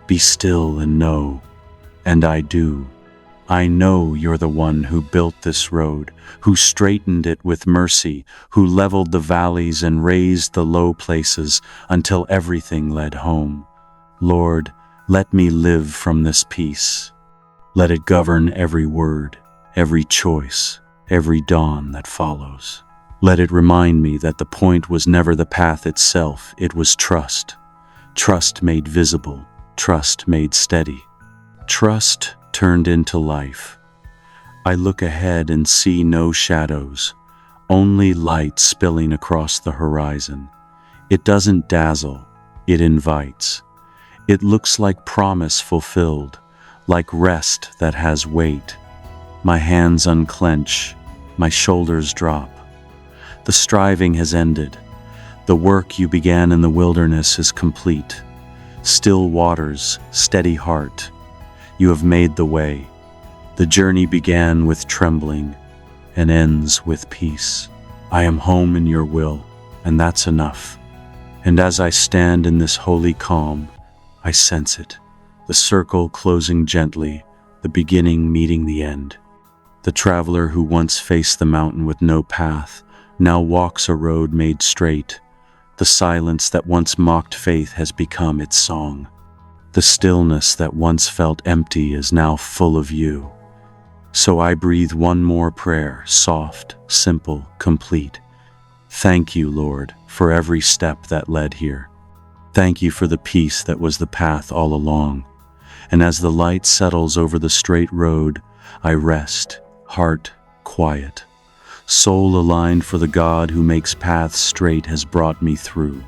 "Be still and know," and I do. I know you're the one who built this road, who straightened it with mercy, who leveled the valleys and raised the low places until everything led home. Lord, let me live from this peace. Let it govern every word, every choice, every dawn that follows. Let it remind me that the point was never the path itself, it was trust. Trust made visible, trust made steady. Trust turned into life. I look ahead and see no shadows, only light spilling across the horizon. It doesn't dazzle, it invites. It looks like promise fulfilled, like rest that has weight. My hands unclench, my shoulders drop. The striving has ended. The work you began in the wilderness is complete. Still waters, steady heart. You have made the way. The journey began with trembling and ends with peace. I am home in your will, and that's enough. And as I stand in this holy calm, I sense it, the circle closing gently, the beginning meeting the end. The traveler who once faced the mountain with no path now walks a road made straight. The silence that once mocked faith has become its song. The stillness that once felt empty is now full of you. So I breathe one more prayer, soft, simple, complete. Thank you, Lord, for every step that led here. Thank you for the peace that was the path all along. And as the light settles over the straight road, I rest, heart quiet. Soul aligned, for the God who makes paths straight has brought me through.